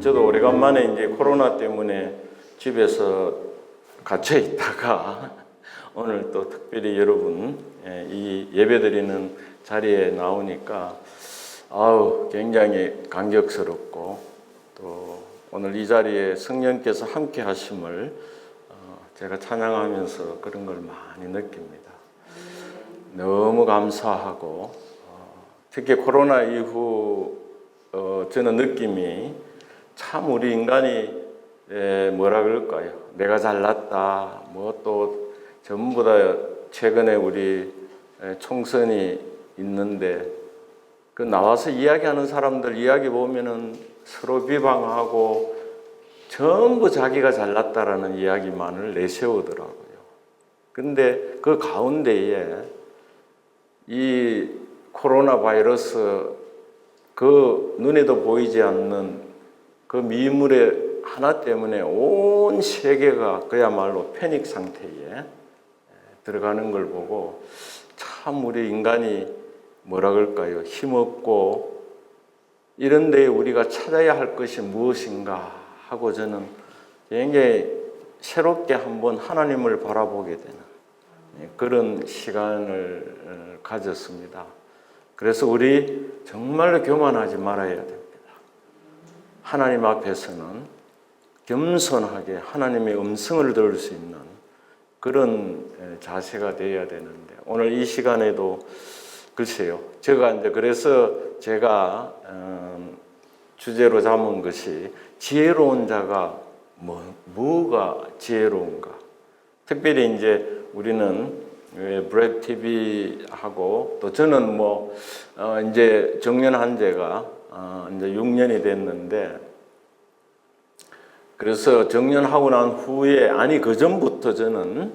저도 오래간만에 이제 코로나 때문에 집에서 갇혀 있다가 오늘 또 특별히 여러분 이 예배드리는 자리에 나오니까 굉장히 감격스럽고 또 오늘 이 자리에 성령께서 함께 하심을 제가 찬양하면서 그런 걸 많이 느낍니다. 너무 감사하고 특히 코로나 이후 저는 느낌이 참 우리 인간이 뭐라 그럴까요? 내가 잘났다. 뭐 또 전부 다 최근에 우리 총선이 있는데 그 나와서 이야기하는 사람들 이야기 보면은 서로 비방하고 전부 자기가 잘났다라는 이야기만을 내세우더라고요. 근데 그 가운데에 이 코로나 바이러스 그 눈에도 보이지 않는 그 미물의 하나 때문에 온 세계가 그야말로 패닉 상태에 들어가는 걸 보고 참 우리 인간이 뭐라 그럴까요? 힘없고 이런 데에 우리가 찾아야 할 것이 무엇인가 하고 저는 굉장히 새롭게 한번 하나님을 바라보게 되는 그런 시간을 가졌습니다. 그래서 우리 정말로 교만하지 말아야 됩니다. 하나님 앞에서는 겸손하게 하나님의 음성을 들을 수 있는 그런 자세가 되어야 되는데 오늘 이 시간에도 글쎄요. 그래서 제가 주제로 잡은 것이 지혜로운 자가 뭐가 지혜로운가. 특별히 이제 우리는 브랩 TV 하고 또 저는 이제 정년한 지가 이제 6년이 됐는데 그래서 정년하고 난 후에 그 전부터 저는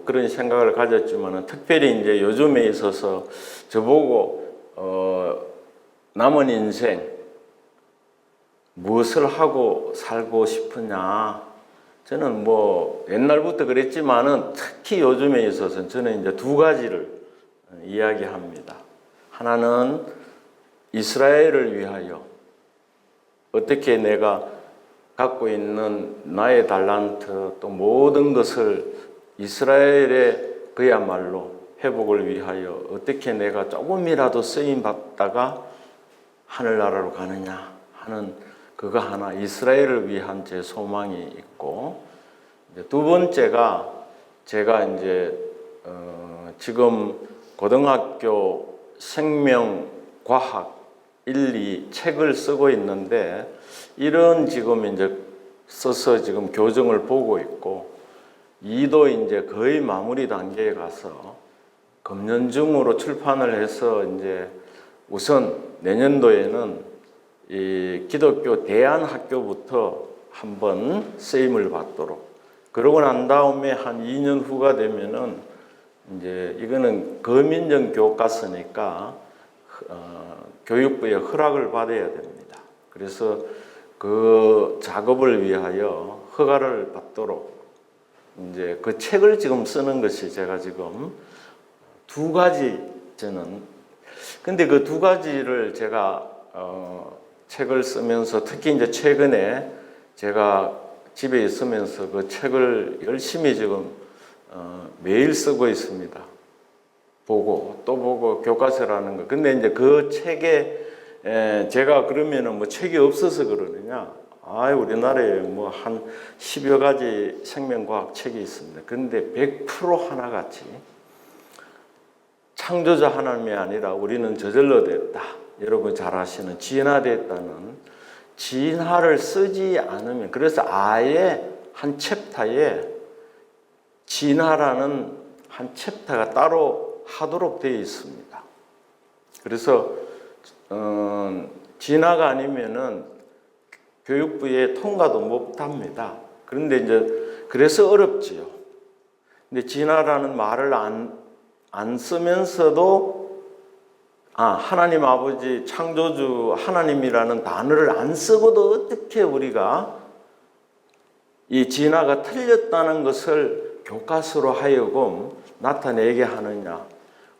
그런 생각을 가졌지만은 특별히 이제 요즘에 있어서 저보고 남은 인생 무엇을 하고 살고 싶으냐. 저는 옛날부터 그랬지만은 특히 요즘에 있어서 저는 이제 두 가지를 이야기합니다. 하나는 이스라엘을 위하여 어떻게 내가 갖고 있는 나의 달란트 또 모든 것을 이스라엘의 그야말로 회복을 위하여 어떻게 내가 조금이라도 쓰임 받다가 하늘나라로 가느냐 하는 그거 하나 이스라엘을 위한 제 소망이 있고 두 번째가 제가 이제 지금 고등학교 생명과학 1, 2 책을 쓰고 있는데 이런 지금 이제 써서 지금 교정을 보고 있고 2도 이제 거의 마무리 단계에 가서 금년중으로 출판을 해서 이제 우선 내년도에는 이 기독교 대안학교부터 한번 쓰임을 받도록 그러고 난 다음에 한 2년 후가 되면은 이제 이거는 거민정 교과서니까 교육부의 허락을 받아야 됩니다. 그래서 그 작업을 위하여 허가를 받도록 이제 그 책을 지금 쓰는 것이 제가 지금 두 가지 저는 근데 그 두 가지를 제가 책을 쓰면서 특히 이제 최근에 제가 집에 있으면서 그 책을 열심히 지금 매일 쓰고 있습니다. 보고 또 보고 교과서라는 거. 근데 이제 그 책에 제가 그러면은 책이 없어서 그러느냐? 우리나라에 한 10여 가지 생명과학 책이 있습니다. 근데 100% 하나같이 창조자 하나님이 아니라 우리는 저절로 됐다. 여러분 잘 아시는 진화됐다는 진화를 쓰지 않으면 그래서 아예 한 챕터에 진화라는 한 챕터가 따로 하도록 되어 있습니다. 그래서 진화가 아니면은 교육부에 통과도 못합니다. 그런데 이제 그래서 어렵지요. 근데 진화라는 말을 안 쓰면서도 하나님 아버지 창조주 하나님이라는 단어를 안 쓰고도 어떻게 우리가 이 진화가 틀렸다는 것을 교과서로 하여금 나타내게 하느냐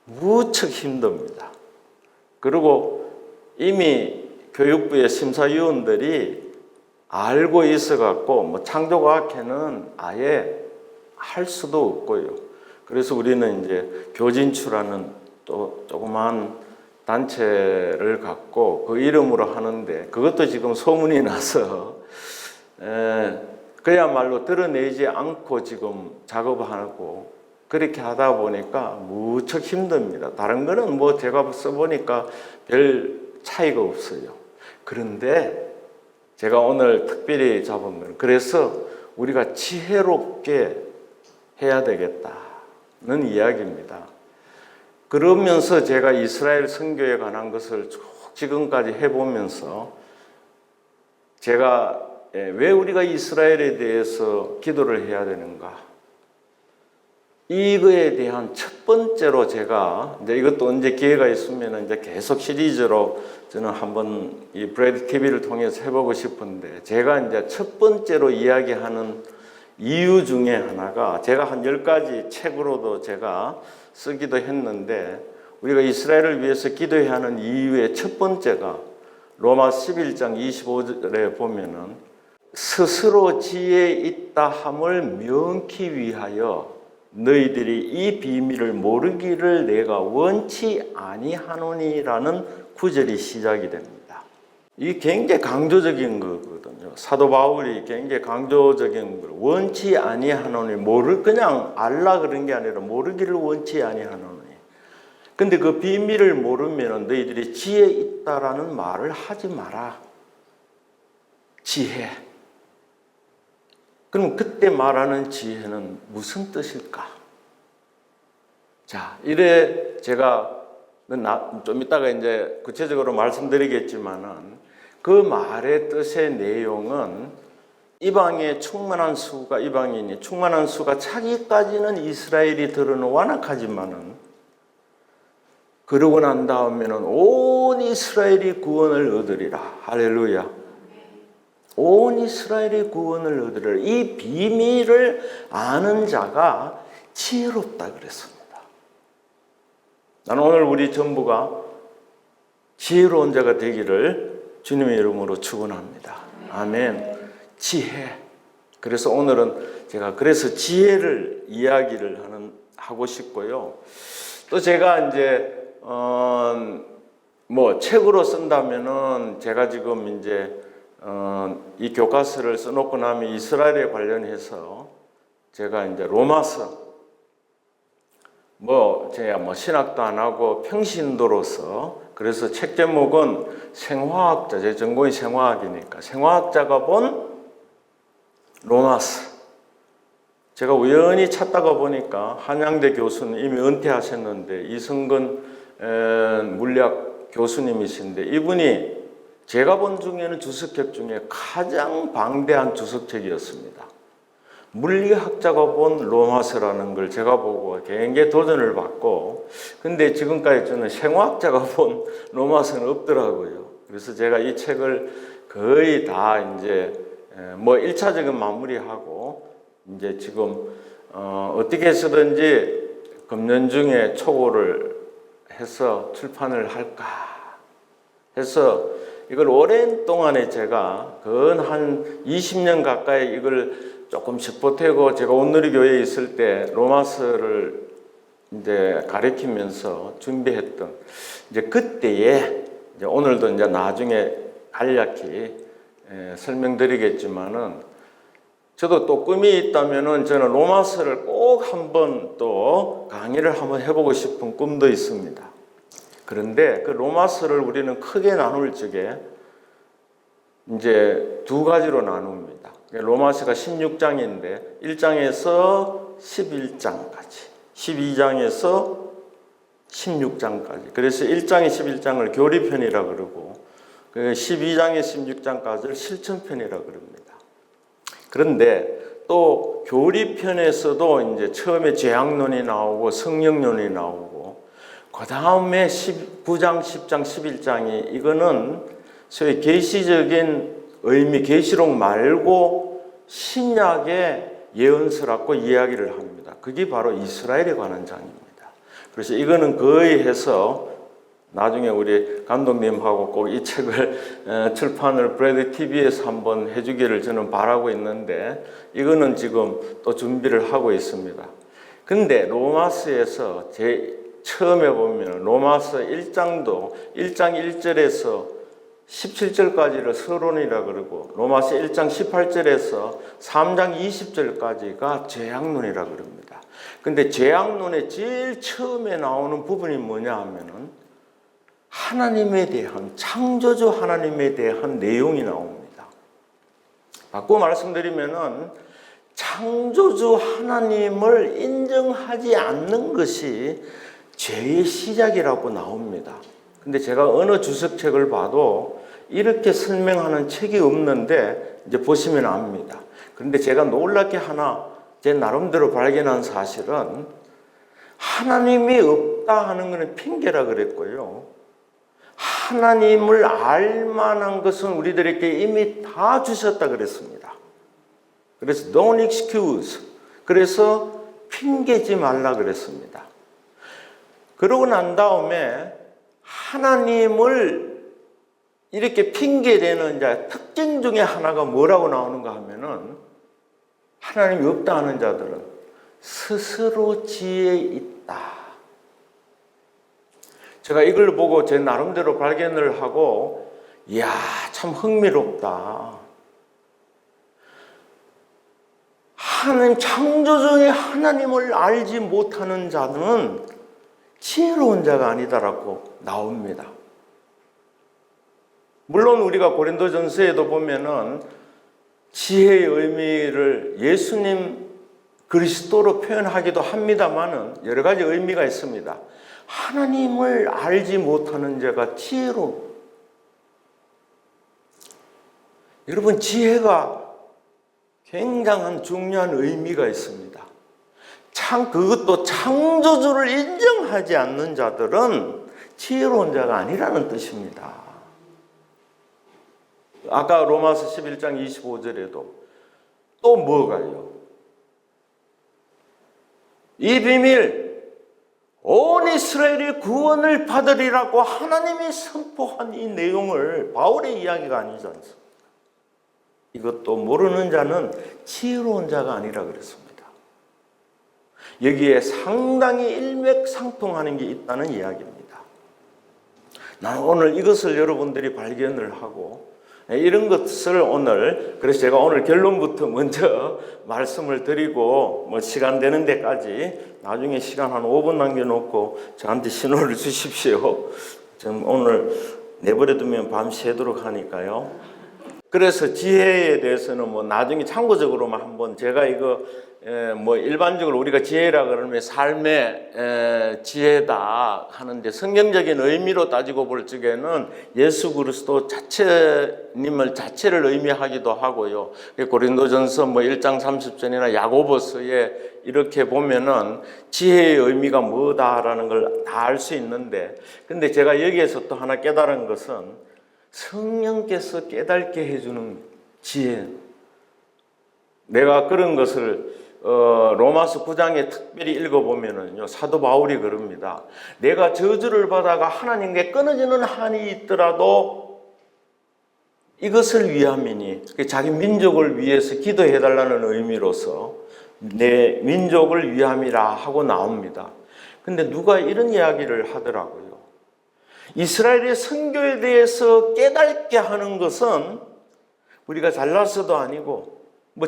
무척 힘듭니다. 그리고 이미 교육부의 심사위원들이 알고 있어갖고 뭐 창조과학회는 아예 할 수도 없고요. 그래서 우리는 이제 교진추라는 또 조그만 단체를 갖고 그 이름으로 하는데 그것도 지금 소문이 나서 그야말로 드러내지 않고 지금 작업하고 그렇게 하다 보니까 무척 힘듭니다. 다른 거는 뭐 제가 써보니까 별 차이가 없어요. 그런데 제가 오늘 특별히 잡은 건 그래서 우리가 지혜롭게 해야 되겠다는 이야기입니다. 그러면서 제가 이스라엘 선교에 관한 것을 쭉 지금까지 해보면서 제가 왜 우리가 이스라엘에 대해서 기도를 해야 되는가? 이거에 대한 첫 번째로 제가 이제 이것도 언제 기회가 있으면 이제 계속 시리즈로 저는 한번 이 브레드 TV를 통해서 해보고 싶은데 제가 이제 첫 번째로 이야기하는 이유 중에 하나가 제가 한 10가지 책으로도 제가 쓰기도 했는데 우리가 이스라엘을 위해서 기도해야 하는 이유의 첫 번째가 로마 11장 25절에 보면은 스스로 지혜 있다 함을 명키 위하여 너희들이 이 비밀을 모르기를 내가 원치 아니하노니라는 구절이 시작이 됩니다. 이게 굉장히 강조적인 거거든요. 사도 바울이 굉장히 강조적인 걸 원치 아니하노니 그냥 알라 그런 게 아니라 모르기를 원치 아니하노니. 근데 그 비밀을 모르면 너희들이 지혜 있다라는 말을 하지 마라. 지혜. 그럼 그때 말하는 지혜는 무슨 뜻일까? 자, 이래 제가 좀 이따가 이제 구체적으로 말씀드리겠지만은 그 말의 뜻의 내용은 이방인이 충만한 수가 차기까지는 이스라엘이 들어는 완악하지만은 그러고 난 다음에는 온 이스라엘이 구원을 얻으리라. 할렐루야. 온 이스라엘의 구원을 얻으리라. 이 비밀을 아는 자가 지혜롭다 그랬습니다. 나는 오늘 우리 전부가 지혜로운 자가 되기를 주님의 이름으로 축원합니다. 아멘. 지혜. 그래서 오늘은 제가 지혜를 이야기를 하고 싶고요. 또 제가 이제 뭐 책으로 쓴다면은 제가 지금 이제 이 교과서를 써놓고 나면 이스라엘에 관련해서 제가 이제 로마서 제가 신학도 안 하고 평신도로서 그래서 책 제목은 생화학자, 제 전공이 생화학이니까 생화학자가 본 로마서. 제가 우연히 찾다가 보니까 한양대 교수는 이미 은퇴하셨는데 이승근 물리학 교수님이신데 이분이 제가 본 중에는 주석책 중에 가장 방대한 주석책이었습니다. 물리학자가 본 로마서라는 걸 제가 보고 굉장히 도전을 받고 근데 지금까지 저는 생화학자가 본 로마서는 없더라고요. 그래서 제가 이 책을 거의 다 이제 1차적인 마무리하고 이제 지금 어떻게 해서든지 금년 중에 초고를 해서 출판을 할까 해서 이걸 오랜 동안에 제가 한 20년 가까이 이걸 조금씩 보태고 제가 온누리교회에 있을 때 로마서를 이제 가르치면서 준비했던 이제 그때에 이제 오늘도 이제 나중에 간략히 설명드리겠지만은 저도 또 꿈이 있다면은 저는 로마서를 꼭 한번 또 강의를 한번 해보고 싶은 꿈도 있습니다. 그런데 그 로마서를 우리는 크게 나눌 적에 이제 두 가지로 나눕니다. 로마서가 16장인데 1장에서 11장까지, 12장에서 16장까지. 그래서 1장에 11장을 교리편이라 그러고 12장에 16장까지를 실천편이라 그럽니다. 그런데 또 교리편에서도 이제 처음에 죄악론이 나오고 성령론이 나오고 그 다음에 9장, 10장, 11장이 이거는 소위 계시적인 의미, 계시록 말고 신약의 예언서라고 이야기를 합니다. 그게 바로 이스라엘에 관한 장입니다. 그래서 이거는 거의 해서 나중에 우리 감독님하고 꼭 이 책을 출판을 브래드 TV에서 한번 해주기를 저는 바라고 있는데 이거는 지금 또 준비를 하고 있습니다. 근데 로마서에서 처음에 보면 로마서 1장도 1장 1절에서 17절까지를 서론이라 그러고 로마서 1장 18절에서 3장 20절까지가 죄악론이라 그럽니다. 근데 죄악론의 제일 처음에 나오는 부분이 뭐냐 하면은 하나님에 대한, 창조주 하나님에 대한 내용이 나옵니다. 바꿔 말씀드리면은 창조주 하나님을 인정하지 않는 것이 죄의 시작이라고 나옵니다. 근데 제가 어느 주석책을 봐도 이렇게 설명하는 책이 없는데 이제 보시면 압니다. 그런데 제가 놀랍게 하나 제 나름대로 발견한 사실은 하나님이 없다 하는 것은 핑계라 그랬고요. 하나님을 알 만한 것은 우리들에게 이미 다 주셨다 그랬습니다. 그래서 don't excuse. 그래서 핑계지 말라 그랬습니다. 그러고 난 다음에 하나님을 이렇게 핑계대는 이제 특징 중에 하나가 뭐라고 나오는가 하면은 하나님이 없다 하는 자들은 스스로 지혜 있다. 제가 이걸 보고 제 나름대로 발견을 하고 이야 참 흥미롭다. 하나님 창조주의 하나님을 알지 못하는 자는 지혜로운 자가 아니다라고 나옵니다. 물론 우리가 고린도전서에도 보면은 지혜의 의미를 예수님 그리스도로 표현하기도 합니다만은 여러 가지 의미가 있습니다. 하나님을 알지 못하는 자가 지혜로운. 여러분 지혜가 굉장한 중요한 의미가 있습니다. 그것도 창조주를 인정하지 않는 자들은 지혜로운 자가 아니라는 뜻입니다. 아까 로마서 11장 25절에도 또 뭐가요? 이 비밀 온 이스라엘이 구원을 받으리라고 하나님이 선포한 이 내용을 바울의 이야기가 아니지 않습니까? 이것도 모르는 자는 지혜로운 자가 아니라 그랬습니다. 여기에 상당히 일맥상통하는 게 있다는 이야기입니다. 나는 오늘 이것을 여러분들이 발견을 하고 이런 것을 오늘, 그래서 제가 오늘 결론부터 먼저 말씀을 드리고 시간 되는 데까지 나중에 시간 한 5분 남겨놓고 저한테 신호를 주십시오. 좀 오늘 내버려두면 밤 새도록 하니까요. 그래서 지혜에 대해서는 나중에 참고적으로만 한번 제가 이거 일반적으로 우리가 지혜라 그러면 삶의 지혜다 하는데 성경적인 의미로 따지고 볼 적에는 예수 그리스도 자체님을 자체를 의미하기도 하고요. 고린도전서 1장 30절이나 야고보서에 이렇게 보면은 지혜의 의미가 뭐다라는 걸 다 알 수 있는데, 근데 제가 여기에서 또 하나 깨달은 것은 성령께서 깨닫게 해주는 지혜. 내가 그런 것을 로마서 9장에 특별히 읽어보면은요, 사도 바울이 그럽니다. 내가 저주를 받아가 하나님께 끊어지는 한이 있더라도 이것을 위함이니, 자기 민족을 위해서 기도해달라는 의미로서 내 민족을 위함이라 하고 나옵니다. 근데 누가 이런 이야기를 하더라고요. 이스라엘의 선교에 대해서 깨닫게 하는 것은 우리가 잘나서도 아니고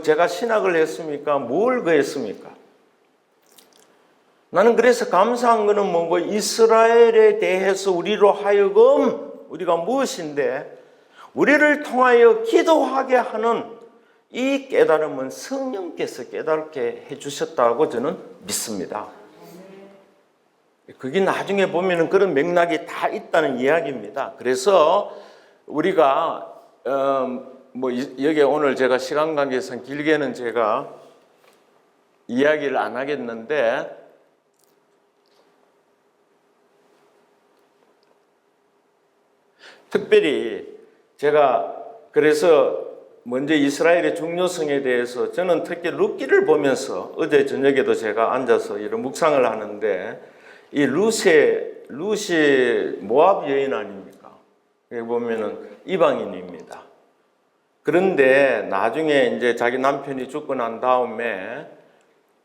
제가 신학을 했습니까? 뭘 그했습니까? 나는 그래서 감사한 것은 뭐고 이스라엘에 대해서 우리로 하여금 우리가 무엇인데 우리를 통하여 기도하게 하는 이 깨달음은 성령께서 깨닫게 해주셨다고 저는 믿습니다. 그게 나중에 보면은 그런 맥락이 다 있다는 이야기입니다. 그래서 우리가 여기 오늘 제가 시간 관계상 길게는 제가 이야기를 안 하겠는데, 특별히 제가 그래서 먼저 이스라엘의 중요성에 대해서 저는 특히 룻기를 보면서 어제 저녁에도 제가 앉아서 이런 묵상을 하는데 이 룻의 룻이 모압 여인 아닙니까? 여기 보면은 이방인입니다. 그런데 나중에 이제 자기 남편이 죽고 난 다음에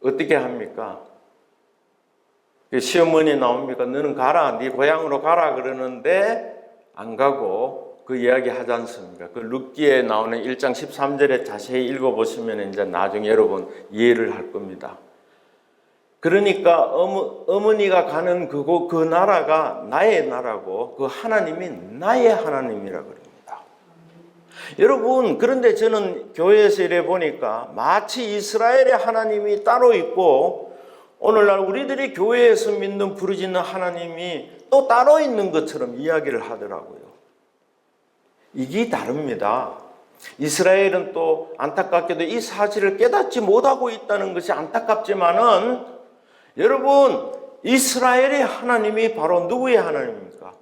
어떻게 합니까? 시어머니 나옵니까? 너는 가라, 네 고향으로 가라 그러는데 안 가고 그 이야기 하지 않습니까? 그 룻기에 나오는 1장 13절에 자세히 읽어보시면 이제 나중에 여러분 이해를 할 겁니다. 그러니까 어머니가 가는 그 나라가 나의 나라고 그 하나님이 나의 하나님이라 그럽니다. 여러분, 그런데 저는 교회에서 이래 보니까 마치 이스라엘의 하나님이 따로 있고 오늘날 우리들이 교회에서 믿는 부르짖는 하나님이 또 따로 있는 것처럼 이야기를 하더라고요. 이게 다릅니다. 이스라엘은 또 안타깝게도 이 사실을 깨닫지 못하고 있다는 것이 안타깝지만은 여러분, 이스라엘의 하나님이 바로 누구의 하나님입니까?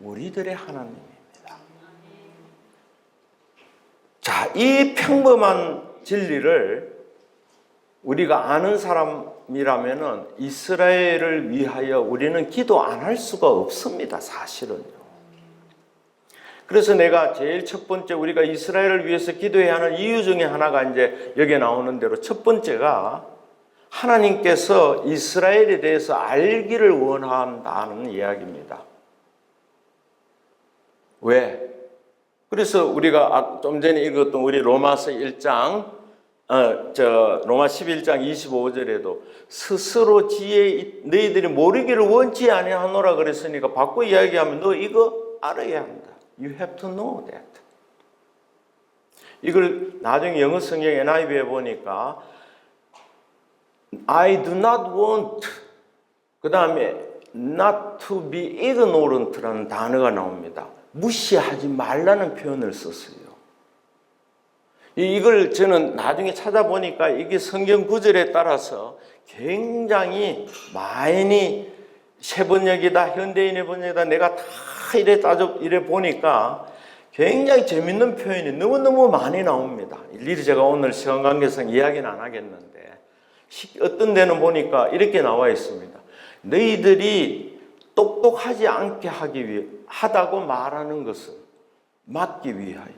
우리들의 하나님입니다. 자, 이 평범한 진리를 우리가 아는 사람이라면은 이스라엘을 위하여 우리는 기도 안 할 수가 없습니다, 사실은요. 그래서 내가 제일 첫 번째 우리가 이스라엘을 위해서 기도해야 하는 이유 중에 하나가 이제 여기에 나오는 대로 첫 번째가 하나님께서 이스라엘에 대해서 알기를 원한다는 이야기입니다. 왜? 그래서 우리가 좀 전에 읽었던 우리 로마서 1장, 로마 11장 25절에도 스스로 너희들이 모르기를 원치 아니하노라 그랬으니까 바꿔 이야기하면 너 이거 알아야 한다. You have to know that. 이걸 나중에 영어 성경 NIV에 보니까 I do not want, 그 다음에 not to be ignorant라는 단어가 나옵니다. 무시하지 말라는 표현을 썼어요. 이걸 저는 나중에 찾아보니까 이게 성경 구절에 따라서 굉장히 많이 세번역이다, 현대인의 번역이다, 내가 다 이래 보니까 굉장히 재밌는 표현이 너무너무 많이 나옵니다. 일일이 제가 오늘 시간 관계상 이야기는 안 하겠는데 어떤 데는 보니까 이렇게 나와 있습니다. 너희들이 똑똑하지 않게 하다고 말하는 것은 막기 위하여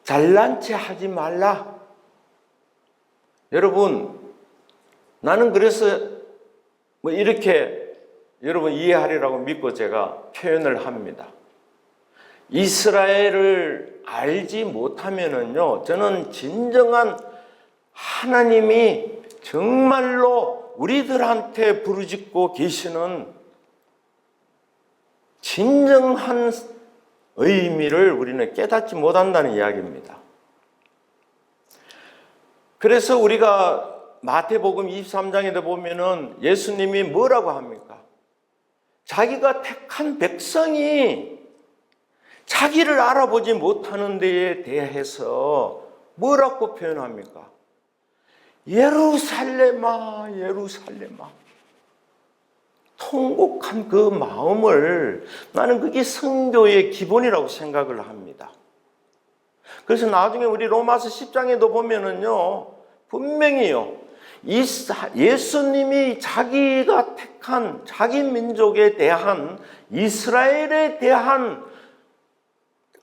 잘난 체 하지 말라. 여러분, 나는 그래서 이렇게 여러분 이해하리라고 믿고 제가 표현을 합니다. 이스라엘을 알지 못하면은요, 저는 진정한 하나님이 정말로 우리들한테 부르짖고 계시는 진정한 의미를 우리는 깨닫지 못한다는 이야기입니다. 그래서 우리가 마태복음 23장에도 보면은 예수님이 뭐라고 합니까? 자기가 택한 백성이 자기를 알아보지 못하는 데에 대해서 뭐라고 표현합니까? 예루살렘아, 예루살렘아. 통곡한 그 마음을 나는 그게 선교의 기본이라고 생각을 합니다. 그래서 나중에 우리 로마서 10장에도 보면은요, 분명히요, 예수님이 자기가 택한 자기 민족에 대한 이스라엘에 대한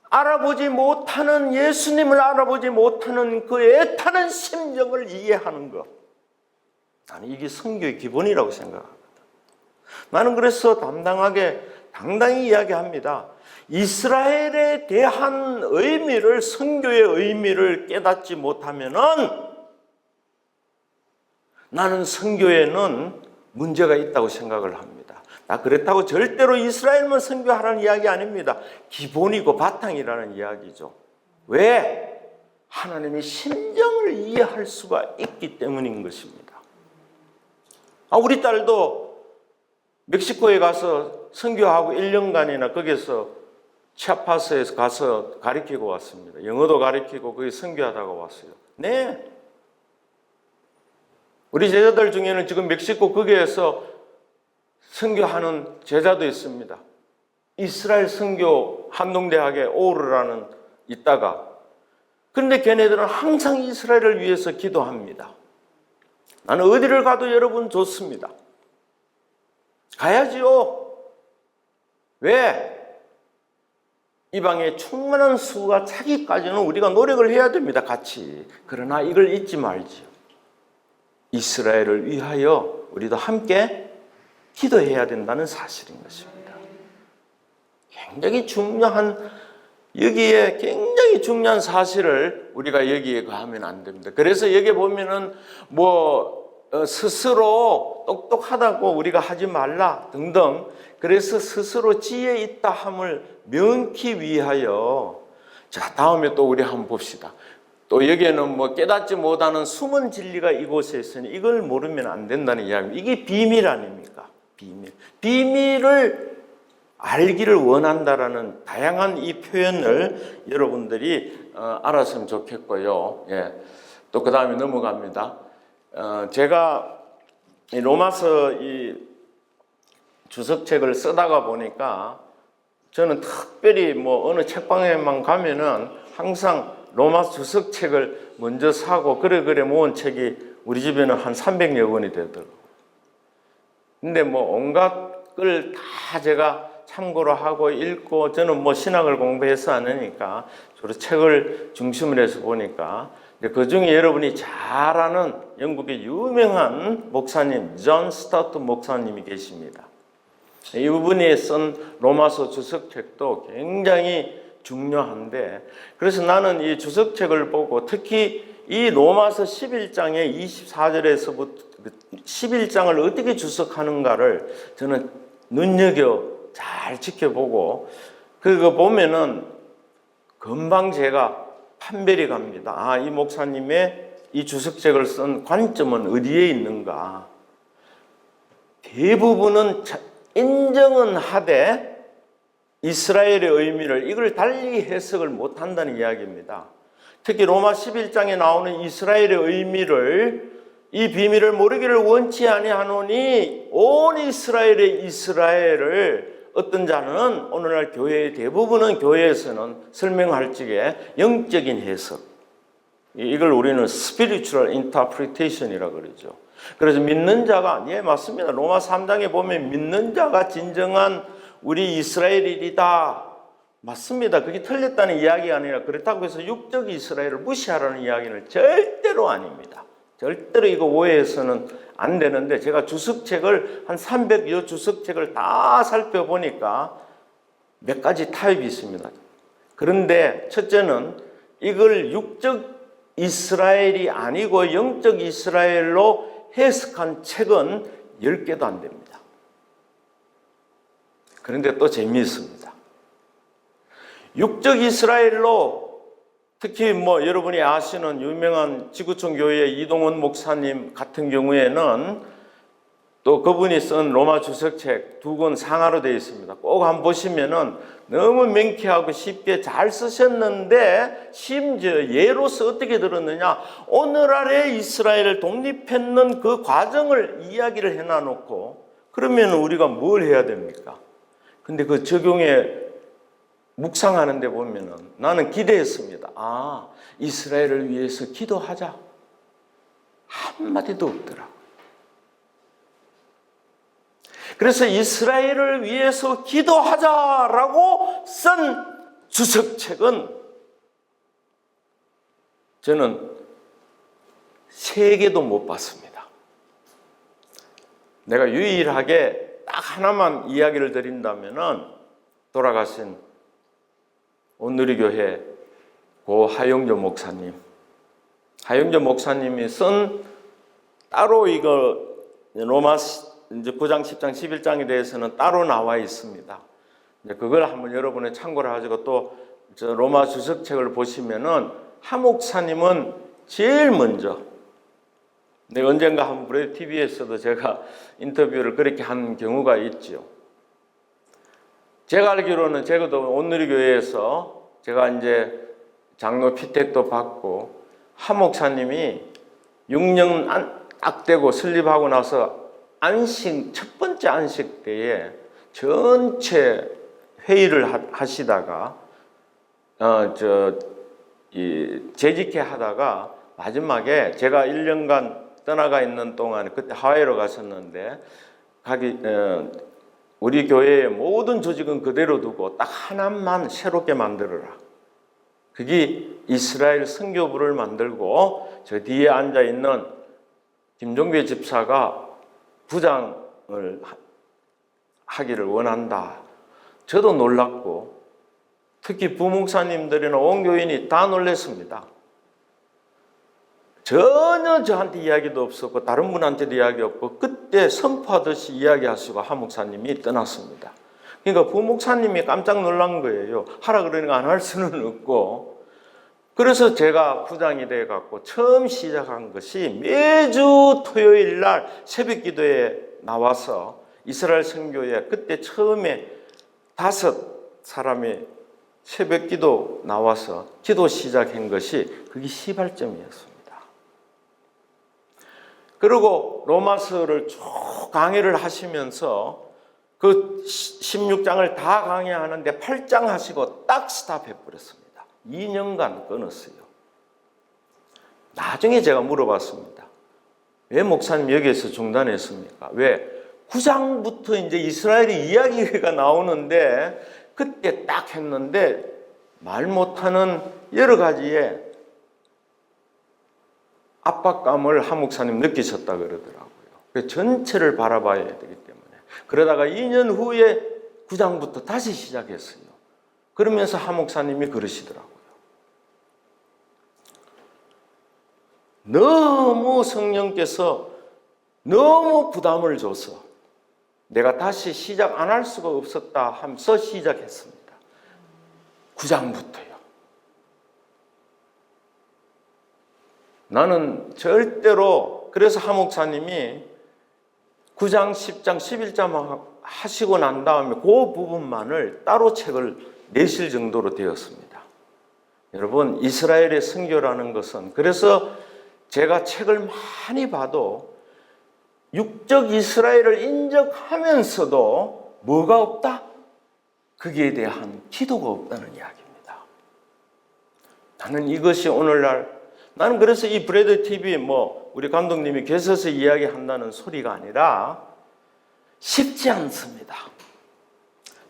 알아보지 못하는 예수님을 알아보지 못하는 그 애타는 심정을 이해하는 것. 나는 이게 선교의 기본이라고 생각합니다. 나는 그래서 당당히 이야기합니다. 이스라엘에 대한 의미를, 선교의 의미를 깨닫지 못하면은 나는 선교에는 문제가 있다고 생각을 합니다. 나 그렇다고 절대로 이스라엘만 선교하라는 이야기 아닙니다. 기본이고 바탕이라는 이야기죠. 왜? 하나님의 심정을 이해할 수가 있기 때문인 것입니다. 우리 딸도 멕시코에 가서 선교하고 1년간이나 거기서 치아파스에서 가서 가르치고 왔습니다. 영어도 가르치고 거기 선교하다가 왔어요. 네. 우리 제자들 중에는 지금 멕시코 거기에서 선교하는 제자도 있습니다. 이스라엘 선교 한동대학에 오르라는 있다가, 그런데 걔네들은 항상 이스라엘을 위해서 기도합니다. 나는 어디를 가도 여러분 좋습니다. 가야지요. 왜? 이방의 충만한 수가 차기까지는 우리가 노력을 해야 됩니다. 같이. 그러나 이걸 잊지 말지요. 이스라엘을 위하여 우리도 함께 기도해야 된다는 사실인 것입니다. 굉장히 중요한, 여기에 굉장히 중요한 사실을 우리가 여기에 가하면 안 됩니다. 그래서 여기 보면은 스스로 똑똑하다고 우리가 하지 말라 등등, 그래서 스스로 지혜 있다 함을 명키 위하여. 자, 다음에 또 우리 한번 봅시다. 또 여기에는 깨닫지 못하는 숨은 진리가 이곳에 있으니 이걸 모르면 안 된다는 이야기입니다. 이게 비밀 아닙니까? 비밀을 알기를 원한다라는 다양한 이 표현을 여러분들이 알았으면 좋겠고요. 예. 또 그 다음에 넘어갑니다. 제가 이 로마서 이 주석책을 쓰다가 보니까 저는 특별히 어느 책방에만 가면은 항상 로마서 주석책을 먼저 사고 그래 모은 책이 우리 집에는 한 300여 권이 되더라고요. 근데 온갖 걸 다 제가 참고로 하고 읽고, 저는 신학을 공부해서 않으니까 주로 책을 중심으로 해서 보니까, 그 중에 여러분이 잘 아는 영국의 유명한 목사님 존 스타트 목사님이 계십니다. 이분이 쓴 로마서 주석책도 굉장히 중요한데, 그래서 나는 이 주석책을 보고 특히 이 로마서 11장의 24절에서부터 11장을 어떻게 주석하는가를 저는 눈여겨 잘 지켜보고, 그거 보면은 금방 제가 판별이 갑니다. 아, 이 목사님의 이 주석책을 쓴 관점은 어디에 있는가. 대부분은 인정은 하되 이스라엘의 의미를, 이걸 달리 해석을 못한다는 이야기입니다. 특히 로마 11장에 나오는 이스라엘의 의미를, 이 비밀을 모르기를 원치 아니하노니 온 이스라엘을 어떤 자는, 오늘날 교회의 대부분은 교회에서는 설명할 적에 영적인 해석, 이걸 우리는 spiritual interpretation이라고 그러죠. 그래서 믿는 자가, 예, 맞습니다. 로마 3장에 보면 믿는 자가 진정한 우리 이스라엘이다. 맞습니다. 그게 틀렸다는 이야기가 아니라 그렇다고 해서 육적 이스라엘을 무시하라는 이야기는 절대로 아닙니다. 절대로 이거 오해해서는 안 되는데, 제가 주석책을 한 300여 주석책을 다 살펴보니까 몇 가지 타입이 있습니다. 그런데 첫째는 이걸 육적 이스라엘이 아니고 영적 이스라엘로 해석한 책은 10개도 안 됩니다. 그런데 또 재미있습니다. 육적 이스라엘로, 특히 여러분이 아시는 유명한 지구촌 교회의 이동원 목사님 같은 경우에는 또 그분이 쓴 로마 주석책 2권 상하로 되어 있습니다. 꼭 한번 보시면은 너무 명쾌하고 쉽게 잘 쓰셨는데, 심지어 예로서 어떻게 들었느냐, 오늘날의 이스라엘을 독립했는 그 과정을 이야기를 해놔놓고, 그러면 우리가 뭘 해야 됩니까? 근데 그 적용에 묵상하는 데 보면은 나는 기대했습니다. 아, 이스라엘을 위해서 기도하자. 한마디도 없더라고요. 그래서 이스라엘을 위해서 기도하자라고 쓴 주석책은 저는 3개도 못 봤습니다. 내가 유일하게 딱 하나만 이야기를 드린다면은, 돌아가신 온누리교회 고 하영조 목사님, 하영조 목사님이 쓴, 따로 이거 로마 이제 9장, 10장, 11장에 대해서는 따로 나와 있습니다. 이제 그걸 한번 여러분의 참고를 하시고, 또 저 로마 주석책을 보시면은 하 목사님은 제일 먼저, 내가 언젠가 한번 브레드 TV에서도 제가 인터뷰를 그렇게 한 경우가 있죠. 제가 알기로는 제가도 온누리교회에서 제가 이제 장로 피택도 받고, 하 목사님이 6년 딱 되고 설립하고 나서 첫 번째 안식 때에 전체 회의를 하시다가 재직회 하다가 마지막에, 제가 1년간 떠나가 있는 동안에, 그때 하와이로 갔었는데, 우리 교회의 모든 조직은 그대로 두고 딱 하나만 새롭게 만들어라. 그게 이스라엘 선교부를 만들고 저 뒤에 앉아 있는 김종배 집사가 부장을 하기를 원한다. 저도 놀랐고 특히 부목사님들이나 원교인이 다 놀랐습니다. 전혀 저한테 이야기도 없었고 다른 분한테도 이야기 없고 그때 선포하듯이 이야기하시고 하 목사님이 떠났습니다. 그러니까 부목사님이 깜짝 놀란 거예요. 하라 그러니까 안 할 수는 없고. 그래서 제가 부장이 돼갖고 처음 시작한 것이 매주 토요일 날 새벽 기도에 나와서 이스라엘 선교회 그때 처음에 5사람이 새벽 기도 나와서 기도 시작한 것이 그게 시발점이었습니다. 그리고 로마서를 쭉 강의를 하시면서 그 16장을 다 강의하는데 8장 하시고 딱 스탑해 버렸습니다. 2년간 끊었어요. 나중에 제가 물어봤습니다. 왜 목사님 여기에서 중단했습니까? 왜? 9장부터 이제 이스라엘의 이야기가 나오는데 그때 딱 했는데 말 못하는 여러 가지의 압박감을 하 목사님 느끼셨다 그러더라고요. 전체를 바라봐야 되기 때문에. 그러다가 2년 후에 9장부터 다시 시작했어요. 그러면서 하 목사님이 그러시더라고요. 너무 성령께서 너무 부담을 줘서 내가 다시 시작 안 할 수가 없었다 하면서 시작했습니다. 9장부터요. 나는 절대로 그래서 하 목사님이 9장, 10장, 11장 하시고 난 다음에 그 부분만을 따로 책을 내실 정도로 되었습니다. 여러분 이스라엘의 선교라는 것은 그래서 제가 책을 많이 봐도 육적 이스라엘을 인정하면서도 뭐가 없다? 거기에 대한 기도가 없다는 이야기입니다. 나는 이것이 오늘날 나는 그래서 이 브레드 TV 우리 감독님이 계셔서 이야기한다는 소리가 아니라 쉽지 않습니다.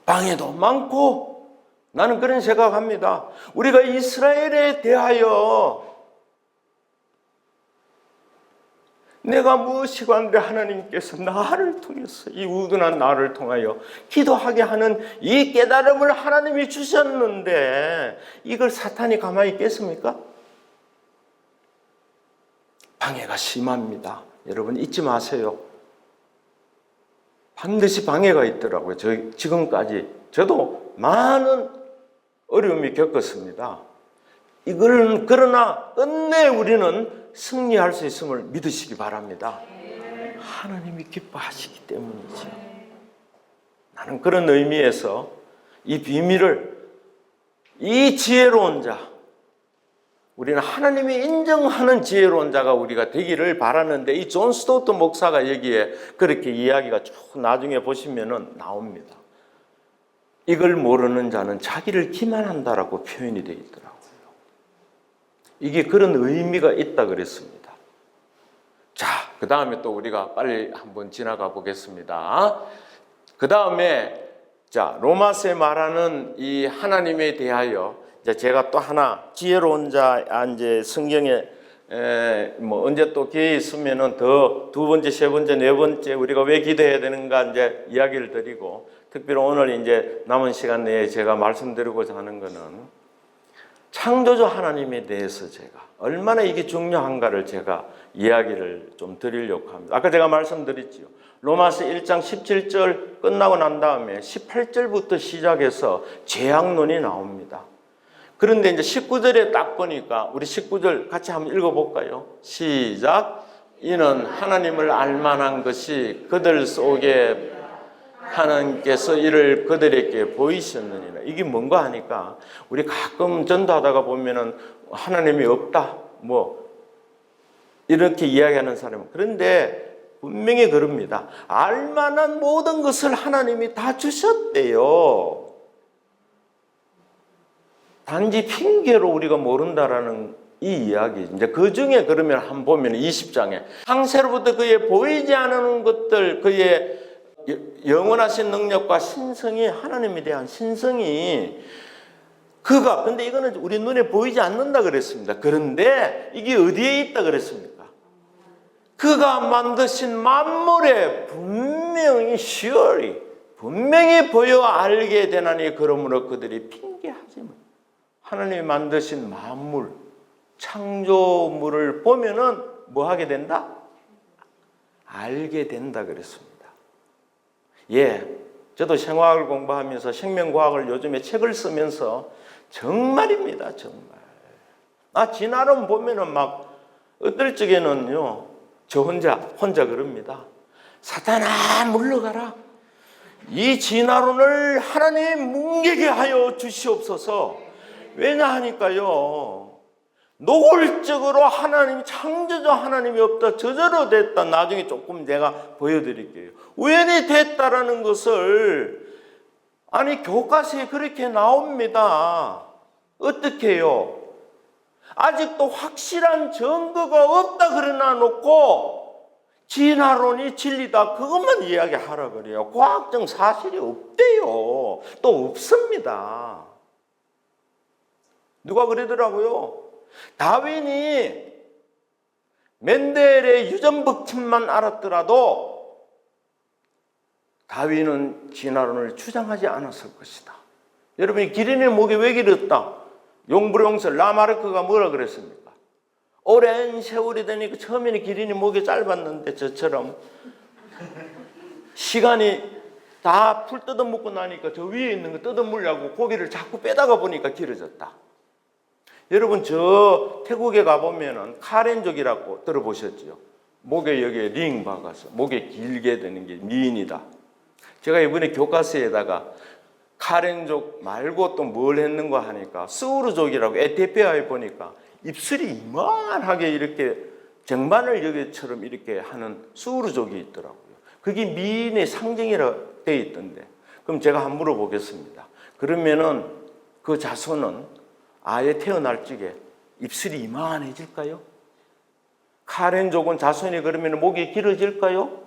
방해도 많고 나는 그런 생각합니다. 우리가 이스라엘에 대하여 내가 무엇이건데 하나님께서 나를 통해서 이 우둔한 나를 통하여 기도하게 하는 이 깨달음을 하나님이 주셨는데 이걸 사탄이 가만히 있겠습니까? 방해가 심합니다. 여러분 잊지 마세요. 반드시 방해가 있더라고요. 지금까지 저도 많은 어려움이 겪었습니다. 이걸 그러나 끝내 우리는 승리할 수 있음을 믿으시기 바랍니다. 하나님이 기뻐하시기 때문이죠. 나는 그런 의미에서 이 비밀을 이 지혜로운 자 우리는 하나님이 인정하는 지혜로운 자가 우리가 되기를 바라는데 이 존 스토트 목사가 여기에 그렇게 이야기가 쭉 나중에 보시면은 나옵니다. 이걸 모르는 자는 자기를 기만한다라고 표현이 되어 있더라고요. 이게 그런 의미가 있다 그랬습니다. 자, 그 다음에 또 우리가 빨리 한번 지나가 보겠습니다. 그 다음에 자 로마서에 말하는 이 하나님에 대하여 이제 제가 또 하나 지혜로운 자 이제 성경에 언제 또 기회 있으면은 더 두 번째, 세 번째, 네 번째 우리가 왜 기도해야 되는가 이제 이야기를 드리고 특별히 오늘 이제 남은 시간 내에 제가 말씀드리고자 하는 것은 창조주 하나님에 대해서 제가 얼마나 이게 중요한가를 제가 이야기를 좀 드리려고 합니다. 아까 제가 말씀드렸지요. 로마서 1장 17절 끝나고 난 다음에 18절부터 시작해서 재앙론이 나옵니다. 그런데 이제 19절에 딱 보니까 우리 19절 같이 한번 읽어볼까요? 시작. 이는 하나님을 알만한 것이 그들 속에 하나님께서 이를 그들에게 보이셨느니라. 이게 뭔가 하니까 우리 가끔 전도하다가 보면은 하나님이 없다 이렇게 이야기하는 사람은 그런데 분명히 그럽니다. 알만한 모든 것을 하나님이 다 주셨대요. 단지 핑계로 우리가 모른다라는 이 이야기. 이제 그 중에 그러면 한번 보면 20장에 항세로부터 그의 보이지 않는 것들, 그의 영원하신 능력과 신성이, 하나님에 대한 신성이 근데 이거는 우리 눈에 보이지 않는다 그랬습니다. 그런데 이게 어디에 있다 그랬습니까? 그가 만드신 만물에 분명히 surely 분명히 보여 알게 되나니 그러므로 그들이 핑계하지 마. 하나님이 만드신 만물, 창조물을 보면은 뭐 하게 된다? 알게 된다 그랬습니다. 저도 생화학을 공부하면서 생명과학을 요즘에 책을 쓰면서 정말입니다, 정말. 진화론 보면은 막 어떨 적에는요, 저 혼자 그럽니다. 사탄아 물러가라. 이 진화론을 하나님 뭉개게 하여 주시옵소서. 왜냐 하니까요, 노골적으로 하나님, 창조주 하나님이 없다, 저절로 됐다. 나중에 조금 내가 보여드릴게요. 우연히 됐다라는 것을, 교과서에 그렇게 나옵니다. 어떻게 해요? 아직도 확실한 증거가 없다 그러나 놓고 진화론이 진리다 그것만 이야기하라 그래요. 과학적 사실이 없대요. 또 없습니다. 누가 그러더라고요. 다윈이 멘델의 유전 법칙만 알았더라도 다윈은 진화론을 주장하지 않았을 것이다. 여러분이 기린의 목이 왜 길었다? 용불용서 라마르크가 뭐라 그랬습니까? 오랜 세월이 되니까 처음에는 기린이 목이 짧았는데 저처럼 시간이 다 풀 뜯어먹고 나니까 저 위에 있는 거 뜯어물려고 고기를 자꾸 빼다가 보니까 길어졌다. 여러분 저 태국에 가보면은 카렌족이라고 들어보셨죠? 목에 여기에 링 박아서 목에 길게 되는 게 미인이다. 제가 이번에 교과서에다가 카렌족 말고 또 뭘 했는가 하니까 스우르족이라고 에티오피아에 보니까 입술이 이만하게 이렇게 정반을 여기처럼 이렇게 하는 스우르족이 있더라고요. 그게 미인의 상징이라 돼 있던데. 그럼 제가 한번 물어보겠습니다. 그러면은 그 자손은 아예 태어날 적에 입술이 이만해질까요? 카렌족은 자손이 그러면 목이 길어질까요?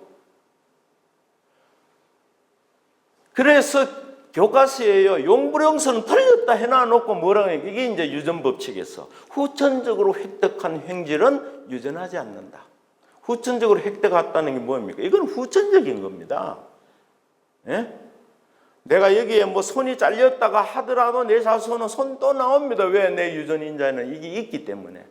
그래서 교과서에요. 용불용서는 틀렸다 해놔놓고 뭐라고 해요? 이게 이제 유전법칙에서 후천적으로 획득한 횡질은 유전하지 않는다. 후천적으로 획득했다는 게 뭡니까? 이건 후천적인 겁니다. 예? 내가 여기에 뭐 손이 잘렸다가 하더라도 내 자손은 손 또 나옵니다. 왜? 내 유전인자는 이게 있기 때문에.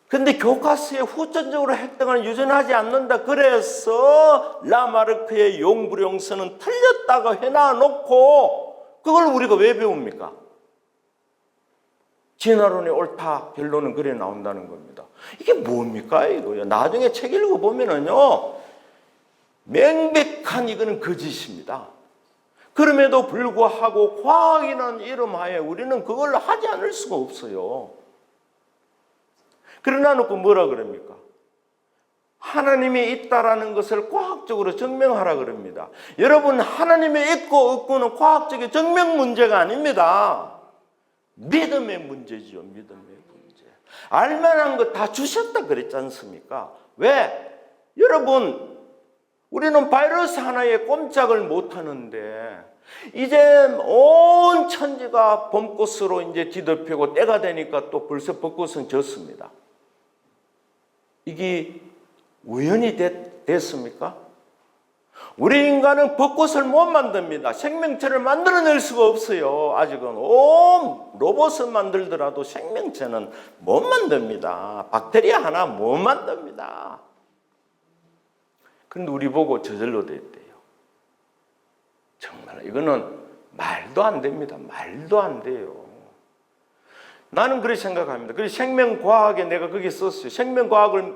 근데 교과서에 후천적으로 획득은 유전하지 않는다. 그래서 라마르크의 용불용서는 틀렸다고 해놔놓고 그걸 우리가 왜 배웁니까? 진화론의 옳다 결론은 그래 나온다는 겁니다. 이게 뭡니까 이거요? 나중에 책 읽어보면은요, 명백한 이거는 거짓입니다. 그럼에도 불구하고 과학이라는 이름하에 우리는 그걸 하지 않을 수가 없어요. 그러나 놓고 뭐라 그럽니까? 하나님이 있다라는 것을 과학적으로 증명하라 그럽니다. 여러분, 하나님이 있고 없고는 과학적인 증명 문제가 아닙니다. 믿음의 문제지요. 믿음의 문제. 알만한 거 다 주셨다 그랬지 않습니까? 왜? 여러분, 우리는 바이러스 하나에 꼼짝을 못하는데 이제 온 천지가 봄꽃으로 이제 뒤덮이고 때가 되니까 또 벌써 벚꽃은 졌습니다. 이게 우연히 됐습니까? 우리 인간은 벚꽃을 못 만듭니다. 생명체를 만들어낼 수가 없어요. 아직은 온 로봇을 만들더라도 생명체는 못 만듭니다. 박테리아 하나 못 만듭니다. 그런데 우리 보고 저절로 됐대요. 정말 이거는 말도 안 됩니다. 말도 안 돼요. 나는 그렇게 생각합니다. 그래서 생명과학에 내가 거기 썼어요. 생명과학을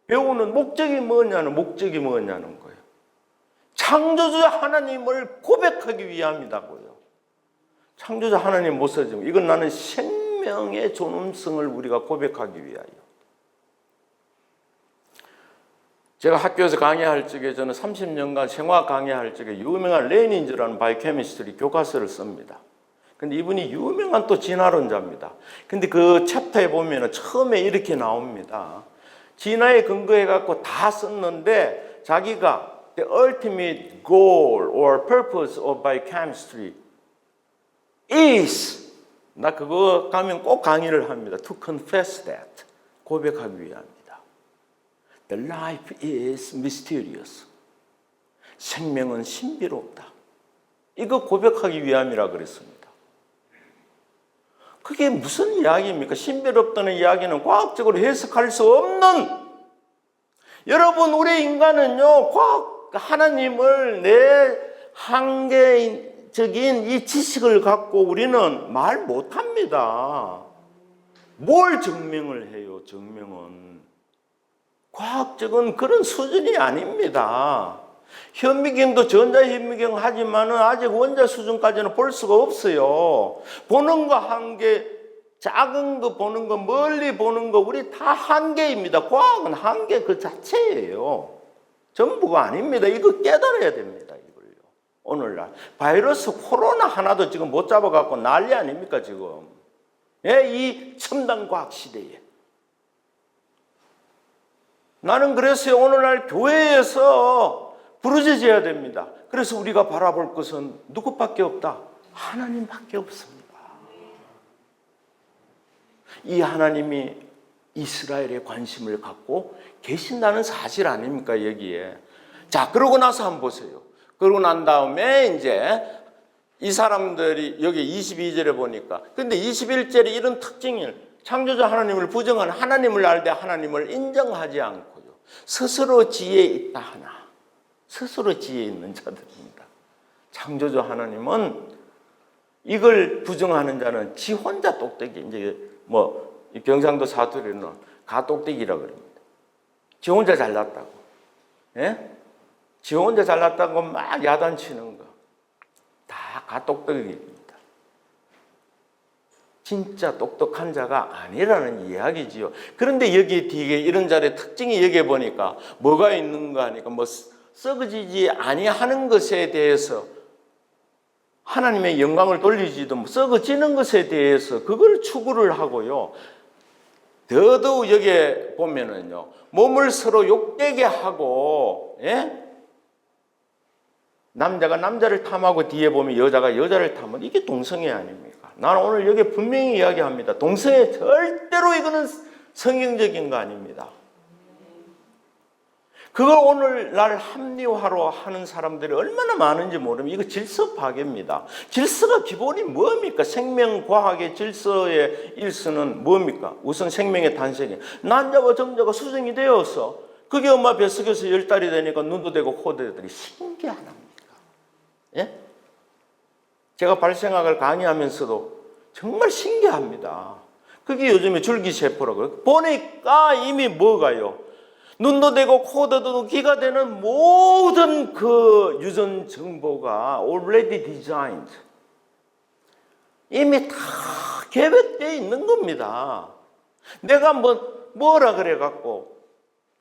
배우는 목적이 뭐냐는 거예요. 창조주 하나님을 고백하기 위함이다고요. 창조주 하나님 못 써지고 이건 나는 생명의 존엄성을 우리가 고백하기 위하여. 제가 학교에서 강의할 적에 저는 30년간 생화학 강의할 적에 유명한 레닌즈라는 바이오케미스트리 교과서를 씁니다. 근데 이분이 유명한 또 진화론자입니다. 근데 그 챕터에 보면은 처음에 이렇게 나옵니다. 진화에 근거해 갖고 다 썼는데 자기가 the ultimate goal or purpose of biochemistry is, 나 그거 가면 꼭 강의를 합니다. To confess that. 고백하기 위함이다. The life is mysterious. 생명은 신비롭다. 이거 고백하기 위함이라 그랬습니다. 그게 무슨 이야기입니까? 신비롭다는 이야기는 과학적으로 해석할 수 없는, 여러분 우리 인간은요 하나님을 내 한계적인 이 지식을 갖고 우리는 말 못합니다. 뭘 증명을 해요? 증명은 과학적인 그런 수준이 아닙니다. 현미경도 전자현미경 하지만은 아직 원자 수준까지는 볼 수가 없어요. 보는 거 한계, 작은 거 보는 거, 멀리 보는 거, 우리 다 한계입니다. 과학은 한계 그 자체예요. 전부가 아닙니다. 이거 깨달아야 됩니다. 이걸요. 오늘날 바이러스 코로나 하나도 지금 못 잡아갖고 난리 아닙니까 지금? 예, 이 첨단 과학 시대에. 나는 그래서 오늘날 교회에서 부르짖어야 됩니다. 그래서 우리가 바라볼 것은 누구밖에 없다? 하나님밖에 없습니다. 이 하나님이 이스라엘에 관심을 갖고 계신다는 사실 아닙니까 여기에. 자, 그러고 나서 한번 보세요. 그러고 난 다음에 이제 이 사람들이 여기 22절에 보니까, 근데 21절에 이런 특징을, 창조자 하나님을 부정한, 하나님을 알되 하나님을 인정하지 않고요 스스로 지혜에 있다 하나. 스스로 지혜 있는 자들입니다. 창조주 하나님은 이걸 부정하는 자는 지 혼자 똑똑이, 이제 뭐 경상도 사투리는 가똑대기라고 그럽니다. 지 혼자 잘났다고, 예? 지 혼자 잘났다고 막 야단치는 거 다 가똑대기입니다. 진짜 똑똑한 자가 아니라는 이야기지요. 그런데 여기 뒤에 이런 자의 특징이 여기에 보니까 뭐가 있는가 하니까 뭐 썩어지지 아니하는 것에 대해서 하나님의 영광을 돌리지도 썩어지는 것에 대해서 그걸 추구를 하고요. 더더욱 여기에 보면은요, 몸을 서로 욕되게 하고, 예? 남자가 남자를 탐하고 뒤에 보면 여자가 여자를 탐하고, 이게 동성애 아닙니까? 나는 오늘 여기 분명히 이야기합니다. 동성애 절대로 이거는 성경적인 거 아닙니다. 그걸 오늘날 합리화로 하는 사람들이 얼마나 많은지 모르면 이거 질서 파괴입니다. 질서가 기본이 뭡니까? 생명과학의 질서의 일서는 뭡니까? 우선 생명의 탄생이 난자와 정자가 수정이 되어서 그게 엄마 뱃속에서 10달이 되니까 눈도 되고 코도 되더니 신기하답니까? 예? 제가 발생학을 강의하면서도 정말 신기합니다. 그게 요즘에 줄기세포라고 그래요. 보니까 이미 뭐가요? 눈도 되고 코도 되고 귀가 되는 모든 그 유전 정보가 already designed, 이미 다 계획되어 있는 겁니다. 내가 뭐라 그래 갖고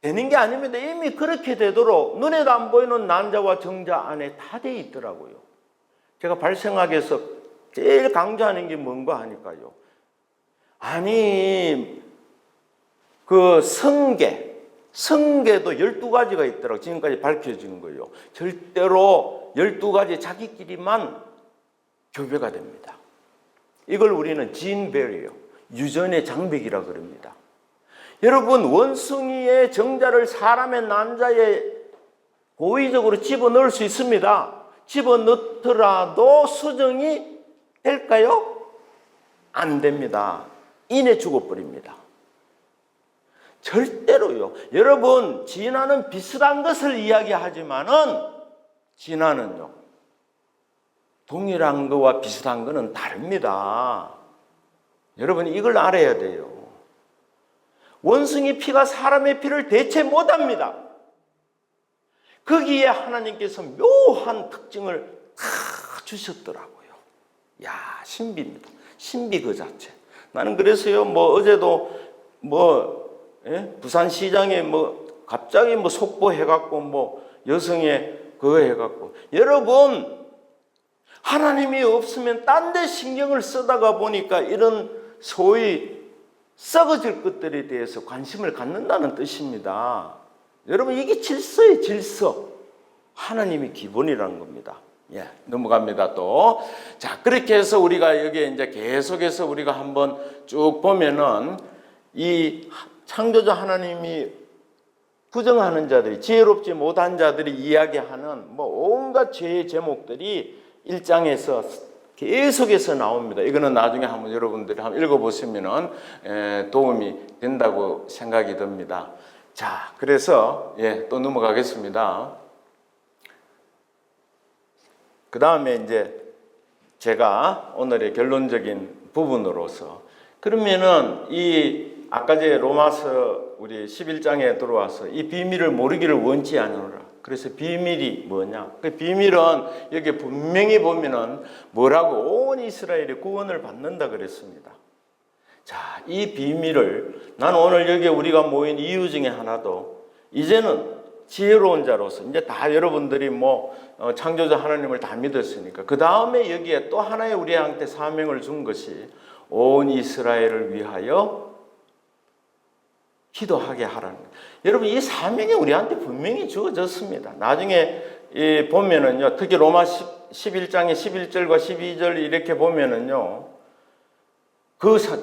되는 게 아닙니다. 이미 그렇게 되도록 눈에도 안 보이는 난자와 정자 안에 다 되어 있더라고요. 제가 발생학에서 제일 강조하는 게 뭔가 하니까요. 아니 그 성계도 12가지가 있더라고요. 지금까지 밝혀지는 거예요. 절대로 12가지 자기끼리만 교배가 됩니다. 이걸 우리는 진 베리어, 유전의 장벽이라고 그럽니다. 여러분, 원숭이의 정자를 사람의 난자에 고의적으로 집어넣을 수 있습니다. 집어넣더라도 수정이 될까요? 안 됩니다. 이내 죽어버립니다. 절대로요. 여러분, 진화는 비슷한 것을 이야기하지만은 진화는요, 동일한 거와 비슷한 거는 다릅니다. 여러분, 이걸 알아야 돼요. 원숭이 피가 사람의 피를 대체 못합니다. 거기에 하나님께서 묘한 특징을 다 주셨더라고요. 야, 신비입니다. 신비 그 자체. 나는 그래서요, 어제도 부산시장에 갑자기 속보해갖고 여성의 그거 해갖고, 여러분, 하나님이 없으면 딴 데 신경을 쓰다가 보니까 이런 소위 썩어질 것들에 대해서 관심을 갖는다는 뜻입니다. 여러분, 이게 질서예요, 질서. 하나님이 기본이라는 겁니다. 예, 넘어갑니다. 또. 자, 그렇게 해서 우리가 여기에 이제 계속해서 우리가 한번 쭉 보면은 이 창조주 하나님이 부정하는 자들이, 지혜롭지 못한 자들이 이야기하는 뭐 온갖 죄의 제목들이 1장에서 계속해서 나옵니다. 이거는 나중에 한번 여러분들이 한번 읽어보시면은 도움이 된다고 생각이 듭니다. 자, 그래서 또 넘어가겠습니다. 그 다음에 이제 제가 오늘의 결론적인 부분으로서 그러면은 이 아까 제 로마서 우리 11장에 들어와서 이 비밀을 모르기를 원치 않으노라. 그래서 비밀이 뭐냐? 그 비밀은 여기 분명히 보면은 뭐라고 온 이스라엘이 구원을 받는다 그랬습니다. 자, 이 비밀을 나는 오늘 여기 우리가 모인 이유 중에 하나도 이제는 지혜로운 자로서 이제 다 여러분들이 창조자 하나님을 다 믿었으니까 그 다음에 여기에 또 하나의 우리한테 사명을 준 것이 온 이스라엘을 위하여 기도하게 하라는 거예요. 여러분 이 사명이 우리한테 분명히 주어졌습니다. 나중에 보면은요, 특히 로마 11장의 11절과 12절 이렇게 보면은요,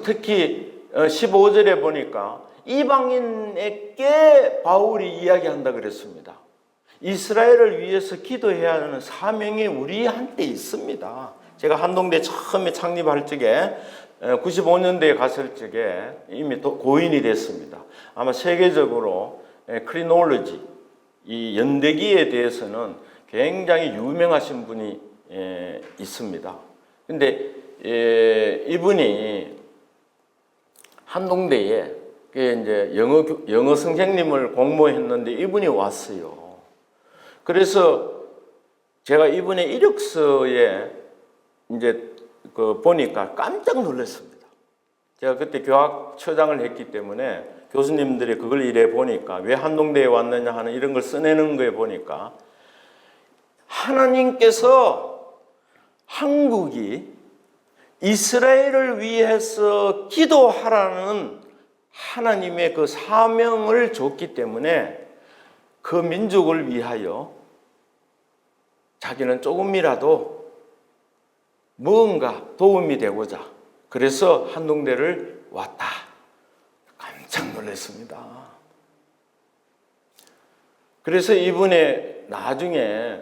특히 15절에 보니까 이방인에게 바울이 이야기한다 그랬습니다. 이스라엘을 위해서 기도해야 하는 사명이 우리한테 있습니다. 제가 한동대 처음에 창립할 적에 95년대에 갔을 적에 이미 또 고인이 됐습니다. 아마 세계적으로 크리놀로지, 이 연대기에 대해서는 굉장히 유명하신 분이 있습니다. 근데 이분이 한동대에 이제 영어 선생님을 공모했는데 이분이 왔어요. 그래서 제가 이분의 이력서에 이제 보니까 깜짝 놀랐습니다. 제가 그때 교학처장을 했기 때문에 교수님들이 그걸 이래 보니까 왜 한동대에 왔느냐 하는 이런 걸 써내는 거에 보니까 하나님께서 한국이 이스라엘을 위해서 기도하라는 하나님의 그 사명을 줬기 때문에 그 민족을 위하여 자기는 조금이라도 뭔가 도움이 되고자 그래서 한동대를 왔다. 깜짝 놀랐습니다. 그래서 이분의 나중에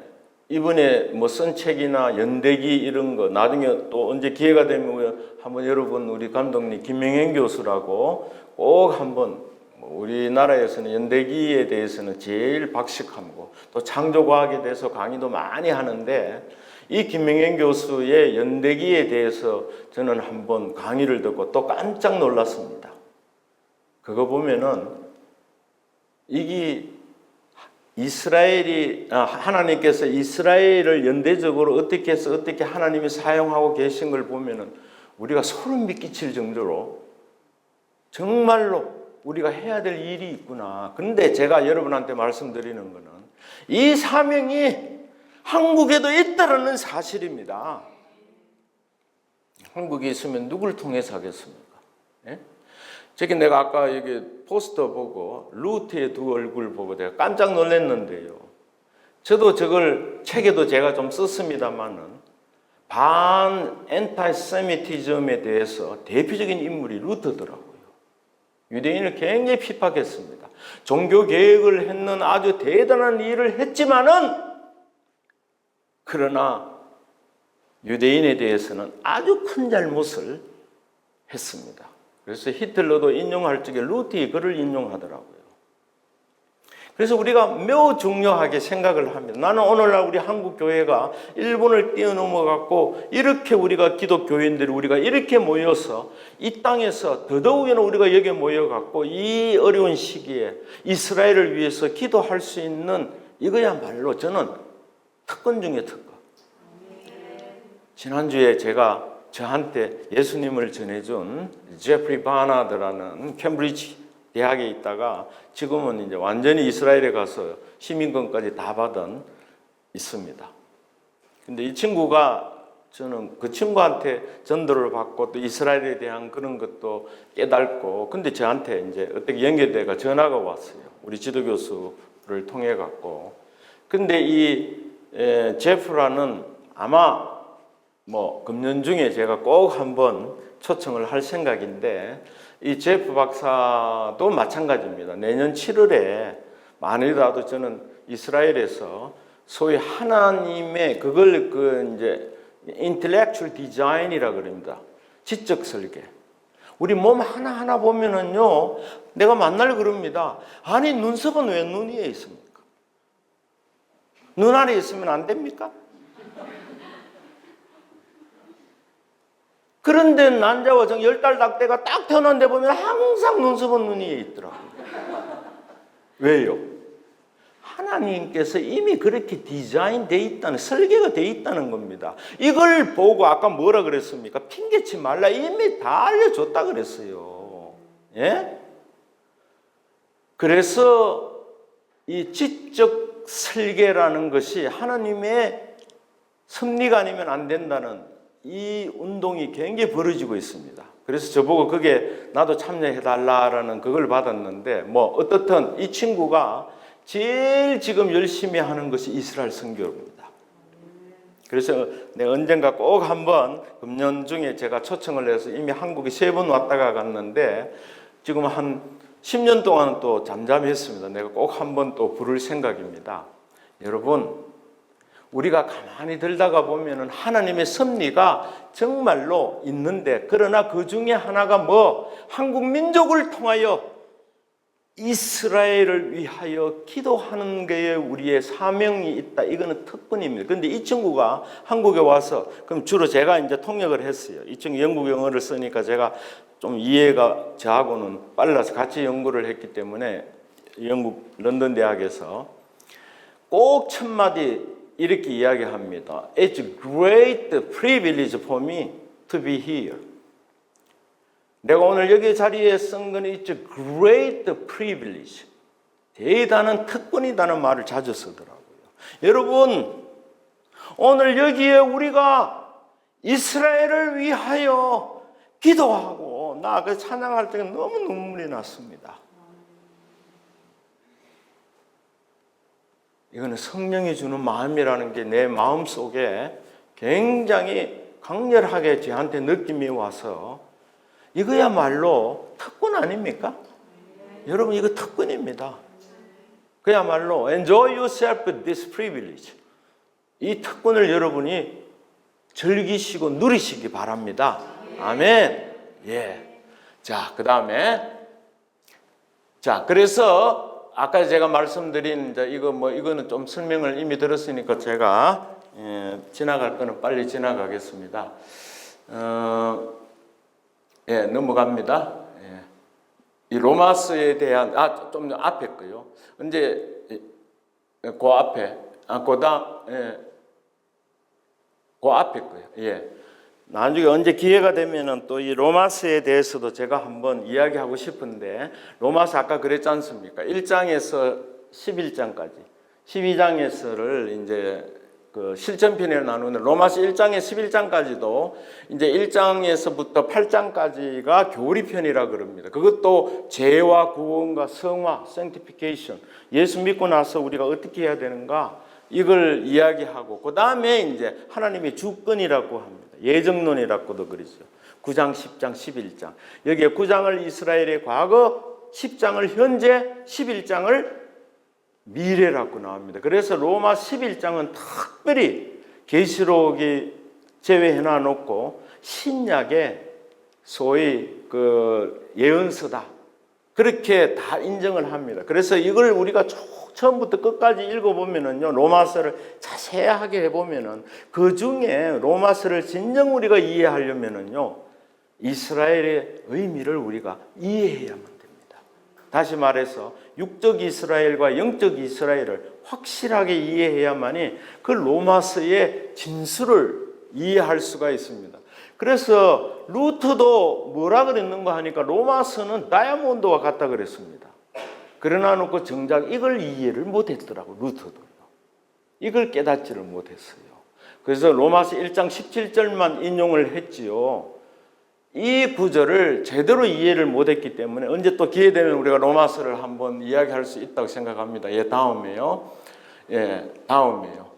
이분의 쓴 책이나 연대기 이런 거 나중에 또 언제 기회가 되면 한번 여러분 우리 감독님 김명현 교수라고 꼭 한번 우리나라에서는 연대기에 대해서는 제일 박식하고 또 창조과학에 대해서 강의도 많이 하는데 이 김명현 교수의 연대기에 대해서 저는 한번 강의를 듣고 또 깜짝 놀랐습니다. 그거 보면은 이게 하나님께서 이스라엘을 연대적으로 어떻게 해서 어떻게 하나님이 사용하고 계신 걸 보면은 우리가 소름 끼칠 정도로 정말로 우리가 해야 될 일이 있구나. 그런데 제가 여러분한테 말씀드리는 거는 이 사명이 한국에도 있다라는 사실입니다. 한국에 있으면 누굴 통해서 하겠습니까? 예? 저기 내가 아까 여기 포스터 보고 루트의 두 얼굴 보고 내가 깜짝 놀랐는데요. 저도 저걸 책에도 제가 좀 썼습니다만은 반 엔타이세미티즘에 대해서 대표적인 인물이 루터더라고요. 유대인을 굉장히 핍박했습니다. 종교 개혁을 했는 아주 대단한 일을 했지만은 그러나 유대인에 대해서는 아주 큰 잘못을 했습니다. 그래서 히틀러도 인용할 적에 루트의 글을 인용하더라고요. 그래서 우리가 매우 중요하게 생각을 합니다. 나는 오늘날 우리 한국 교회가 일본을 뛰어넘어갖고 이렇게 우리가 기독교인들이 우리가 이렇게 모여서 이 땅에서 더더욱이나 우리가 여기 모여갖고 이 어려운 시기에 이스라엘을 위해서 기도할 수 있는 이거야말로 저는 특권 중에 특권. 지난주에 제가 저한테 예수님을 전해준 제프리 바나드라는 캠브리지 대학에 있다가 지금은 이제 완전히 이스라엘에 가서 시민권까지 다 받은 있습니다. 근데 이 친구가 저는 그 친구한테 전도를 받고 또 이스라엘에 대한 그런 것도 깨닫고 근데 저한테 이제 어떻게 연결돼가 전화가 왔어요. 우리 지도교수를 통해 갖고 근데 이 제프라는 아마 뭐 금년 중에 제가 꼭 한번 초청을 할 생각인데, 이 제프 박사도 마찬가지입니다. 내년 7월에 많이라도 저는 이스라엘에서 소위 하나님의 그걸 이제 intellectual design이라 그럽니다. 지적 설계. 우리 몸 하나하나 보면은요, 내가 만날 그럽니다. 아니, 눈썹은 왜 눈 위에 있습니까? 눈 아래 있으면 안 됩니까? 그런데 난자와 정 10달 닭대가 딱 태어난 데 보면 항상 눈썹은 눈 위에 있더라고요. 왜요? 하나님께서 이미 그렇게 디자인되어 있다는, 설계가 되어 있다는 겁니다. 이걸 보고 아까 뭐라 그랬습니까? 핑계치 말라. 이미 다 알려줬다 그랬어요. 예? 그래서 이 지적 설계라는 것이 하나님의 섭리가 아니면 안 된다는 이 운동이 굉장히 벌어지고 있습니다. 그래서 저보고 그게 나도 참여해달라라는 그걸 받았는데, 뭐 어떻든 이 친구가 제일 지금 열심히 하는 것이 이스라엘 선교입니다. 그래서 내가 언젠가 꼭 한번 금년 중에 제가 초청을 해서 이미 한국에 3번 왔다가 갔는데, 지금 한 10년 동안 또 잠잠했습니다. 내가 꼭 한번 또 부를 생각입니다. 여러분, 우리가 가만히 들다가 보면은 하나님의 섭리가 정말로 있는데, 그러나 그 중에 하나가 뭐 한국 민족을 통하여 이스라엘을 위하여 기도하는 게 우리의 사명이 있다. 이거는 특권입니다. 그런데 이 친구가 한국에 와서, 그럼 주로 제가 이제 통역을 했어요. 이 친구 영국 영어를 쓰니까 제가 좀 이해가 저하고는 빨라서 같이 연구를 했기 때문에 영국 런던 대학에서 꼭 첫 마디 이렇게 이야기합니다. It's a great privilege for me to be here. 내가 오늘 여기 자리에 쓴 건 It's a great privilege. 대단한 특권이라는 말을 자주 쓰더라고요. 여러분, 오늘 여기에 우리가 이스라엘을 위하여 기도하고 나 그 찬양할 때 너무 눈물이 났습니다. 이거는 성령이 주는 마음이라는 게 내 마음 속에 굉장히 강렬하게 저한테 느낌이 와서, 이거야말로 특권 아닙니까? 여러분, 이거 특권입니다. 그야말로 enjoy yourself with this privilege. 이 특권을 여러분이 즐기시고 누리시기 바랍니다. 아멘. 예. 자, 그 다음에, 자, 그래서 아까 제가 말씀드린 이거는 좀 설명을 이미 들었으니까 제가 지나갈 거는 빨리 지나가겠습니다. 예, 넘어갑니다. 예. 이 로마서에 대한 좀 앞에 거요. 이제 그 앞에 그 앞에 거요. 예. 나중에 언제 기회가 되면은 또 이 로마서에 대해서도 제가 한번 이야기하고 싶은데, 로마서 아까 그랬지 않습니까? 1장에서 11장까지, 12장에서를 이제 그 실전편에 나누는 로마서 1장에 11장까지도 이제 1장에서부터 8장까지가 교리편이라 그럽니다. 그것도 죄와 구원과 성화, sanctification, 예수 믿고 나서 우리가 어떻게 해야 되는가, 이걸 이야기하고, 그 다음에 이제 하나님의 주권이라고 합니다. 예정론이라고도 그러죠. 9장, 10장, 11장. 여기에 9장을 이스라엘의 과거, 10장을 현재, 11장을 미래라고 나옵니다. 그래서 로마 11장은 특별히 계시록이 제외해 놔놓고 신약의 소위 그 예언서다, 그렇게 다 인정을 합니다. 그래서 이걸 우리가 처음부터 끝까지 읽어보면은요, 로마서를 자세하게 해보면은 그 중에 로마서를 진정 우리가 이해하려면은요, 이스라엘의 의미를 우리가 이해해야만 됩니다. 다시 말해서 육적 이스라엘과 영적 이스라엘을 확실하게 이해해야만이 그 로마서의 진수를 이해할 수가 있습니다. 그래서 루터도 뭐라 그랬는가 하니까 로마서는 다이아몬드와 같다 그랬습니다. 그러나 놓고 정작 이걸 이해를 못했더라고, 루터도요. 이걸 깨닫지를 못했어요. 그래서 로마서 1장 17절만 인용을 했지요. 이 구절을 제대로 이해를 못했기 때문에 언제 또 기회 되면 우리가 로마서를 한번 이야기할 수 있다고 생각합니다. 예, 다음에요. 예, 다음이에요.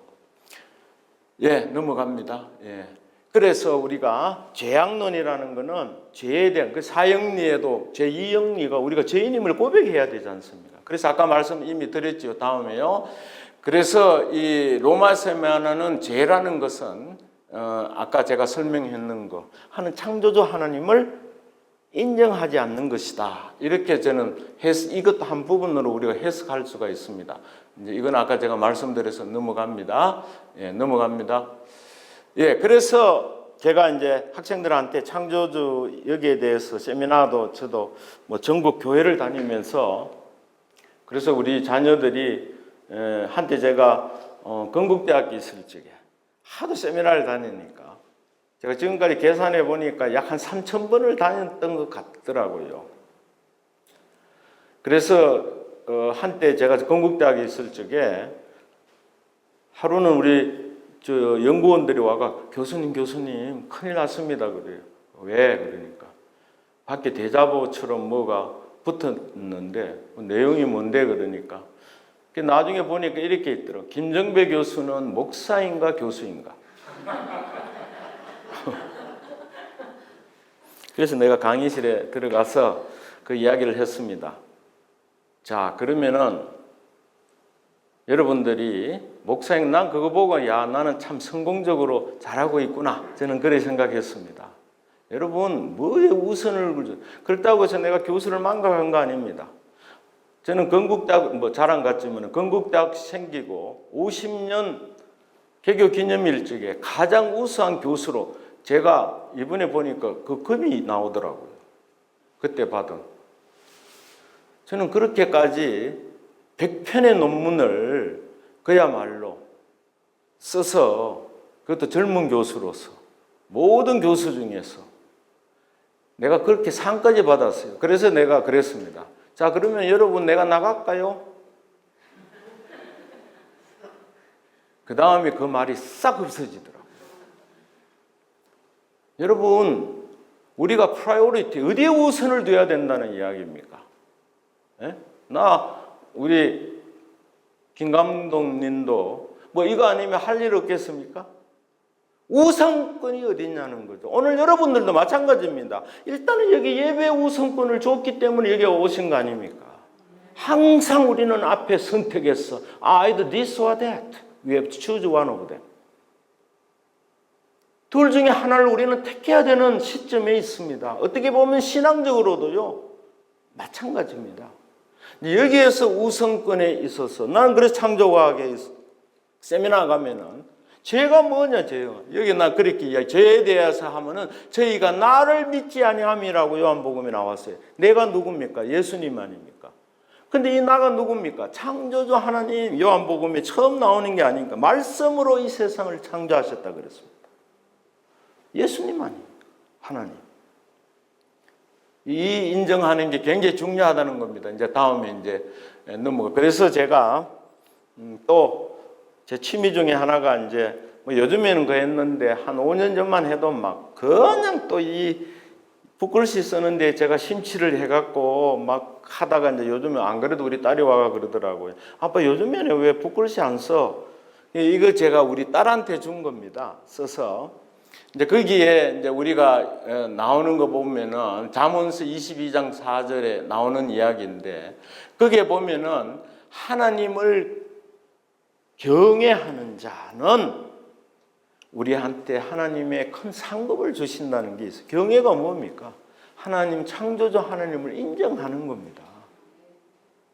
예, 넘어갑니다. 예. 그래서 우리가 죄악론이라는 것은 죄에 대한 그 사형리에도 제2형리가 우리가 죄인임을 고백해야 되지 않습니까? 그래서 아까 말씀 이미 드렸죠. 다음에요. 그래서 이 로마서에 말하는 죄라는 것은 아까 제가 설명했는 거 하는 창조주 하나님을 인정하지 않는 것이다. 이렇게 저는 이것도 한 부분으로 우리가 해석할 수가 있습니다. 이제 이건 아까 제가 말씀드려서 넘어갑니다. 예, 넘어갑니다. 예, 그래서 제가 이제 학생들한테 창조주 여기에 대해서 세미나도 저도 뭐 전국 교회를 다니면서 그래서 우리 자녀들이 한때 제가 건국대학교 있을 적에 하도 세미나를 다니니까 제가 지금까지 계산해 보니까 약 한 3,000번을 다녔던 것 같더라고요. 그래서 한때 제가 건국대학에 있을 적에 하루는 우리 연구원들이 와가 교수님 큰일 났습니다 그래요. 왜? 그러니까 밖에 대자보처럼 뭐가 붙었는데 내용이 뭔데 그러니까 나중에 보니까 이렇게 있더라고요. 김정배 교수는 목사인가 교수인가? 그래서 내가 강의실에 들어가서 그 이야기를 했습니다. 자, 그러면은 여러분들이 목사님 난 그거 보고 야 나는 참 성공적으로 잘하고 있구나 저는 그렇게 생각했습니다. 여러분 뭐에 우선을 굴죠? 그렇다고 해서 내가 교수를 망각한 거 아닙니다. 저는 건국대학 뭐 자랑 같지만 건국대학 생기고 50년 개교 기념일적에 가장 우수한 교수로 제가 이번에 보니까 그 금이 나오더라고요. 그때 받은. 저는 그렇게까지 100편의 논문을 그야말로 써서 그것도 젊은 교수로서 모든 교수 중에서 내가 그렇게 상까지 받았어요. 그래서 내가 그랬습니다. 자, 그러면 여러분 내가 나갈까요? 그 다음에 그 말이 싹 없어지더라고요. 여러분 우리가 프라이오리티 어디에 우선을 둬야 된다는 이야기입니까? 예? 우리 김 감독님도 뭐 이거 아니면 할 일 없겠습니까? 우선권이 어디 있냐는 거죠. 오늘 여러분들도 마찬가지입니다. 일단은 여기 예배 우선권을 줬기 때문에 여기 오신 거 아닙니까? 항상 우리는 앞에 선택했어. either this or that. We have to choose one of them. 둘 중에 하나를 우리는 택해야 되는 시점에 있습니다. 어떻게 보면 신앙적으로도요. 마찬가지입니다. 여기에서 우선권에 있어서 나는 그래서 창조과학에 세미나 가면은 죄가 뭐냐 죄요. 여기 나 그렇게 이야기 죄에 대해서 하면은 저희가 나를 믿지 아니함이라고 요한복음에 나왔어요. 내가 누굽니까? 예수님 아닙니까? 근데 이 나가 누굽니까? 창조주 하나님. 요한복음에 처음 나오는 게 아닙니까? 말씀으로 이 세상을 창조하셨다 그랬습니다. 예수님 아닙니까? 하나님. 이 인정하는 게 굉장히 중요하다는 겁니다. 이제 다음에 이제 넘어가. 그래서 제가 또 제 취미 중에 하나가 이제 뭐 요즘에는 그 했는데 한 5년 전만 해도 막 그냥 또 이 붓글씨 쓰는데 제가 심취를 해갖고 막 하다가 이제 요즘에 안 그래도 우리 딸이 와가 그러더라고요. 아빠 요즘에는 왜 붓글씨 안 써? 이거 제가 우리 딸한테 준 겁니다. 써서. 이제 거기에 이제 우리가 나오는 거 보면은 잠언서 22장 4절에 나오는 이야기인데 거기에 보면은 하나님을 경외하는 자는 우리한테 하나님의 큰 상급을 주신다는 게 있어요. 경외가 뭡니까? 하나님 창조주 하나님을 인정하는 겁니다.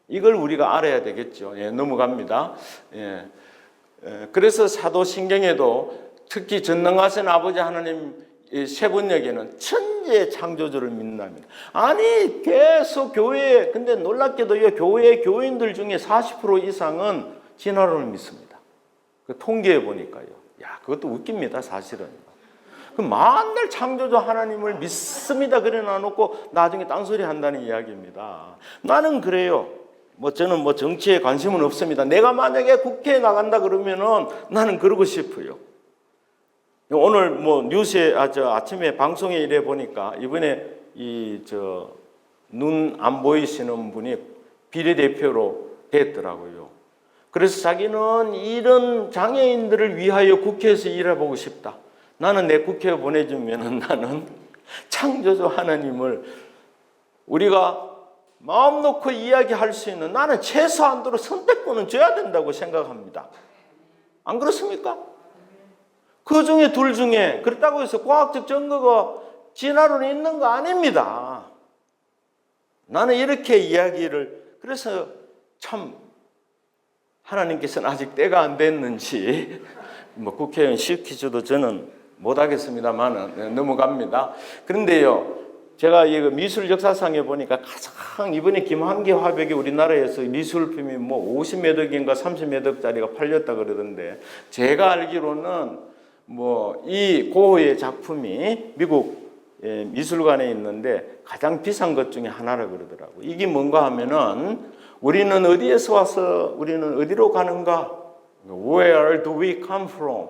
이걸 우리가 알아야 되겠죠. 예, 넘어갑니다. 예. 그래서 사도신경에도 특히 전능하신 아버지 하나님 세번역에는 천지의 창조주를 믿는답니다. 아니 계속 교회 근데 놀랍게도 교회 교인들 중에 40% 이상은 진화론을 믿습니다. 그 통계에 보니까요. 야 그것도 웃깁니다 사실은. 그 만날 창조주 하나님을 믿습니다 그래 놔놓고 나중에 딴소리 한다는 이야기입니다. 나는 그래요. 저는 정치에 관심은 없습니다. 내가 만약에 국회에 나간다 그러면은 나는 그러고 싶어요. 오늘 뉴스에 아침에 방송에 이래 보니까 이번에 눈 안 보이시는 분이 비례대표로 됐더라고요. 그래서 자기는 이런 장애인들을 위하여 국회에서 일해보고 싶다. 나는 내 국회에 보내주면 나는 창조주 하나님을 우리가 마음 놓고 이야기할 수 있는, 나는 최소한도로 선택권은 줘야 된다고 생각합니다. 안 그렇습니까? 그 중에 둘 중에 그렇다고 해서 과학적 증거가 진화론이 있는 거 아닙니다. 나는 이렇게 이야기를, 그래서 참 하나님께서는 아직 때가 안 됐는지 뭐 국회의원 시키셔도 저는 못하겠습니다만 넘어갑니다. 그런데요, 제가 이 미술 역사상에 보니까 가장 이번에 김한계 화백이 우리나라에서 미술품이 뭐 50몇 억인가 30몇 억짜리가 팔렸다 그러던데, 제가 알기로는 뭐 이 고흐의 작품이 미국 미술관에 있는데 가장 비싼 것 중에 하나라 그러더라고요. 이게 뭔가 하면은 우리는 어디에서 와서 우리는 어디로 가는가? Where do we come from?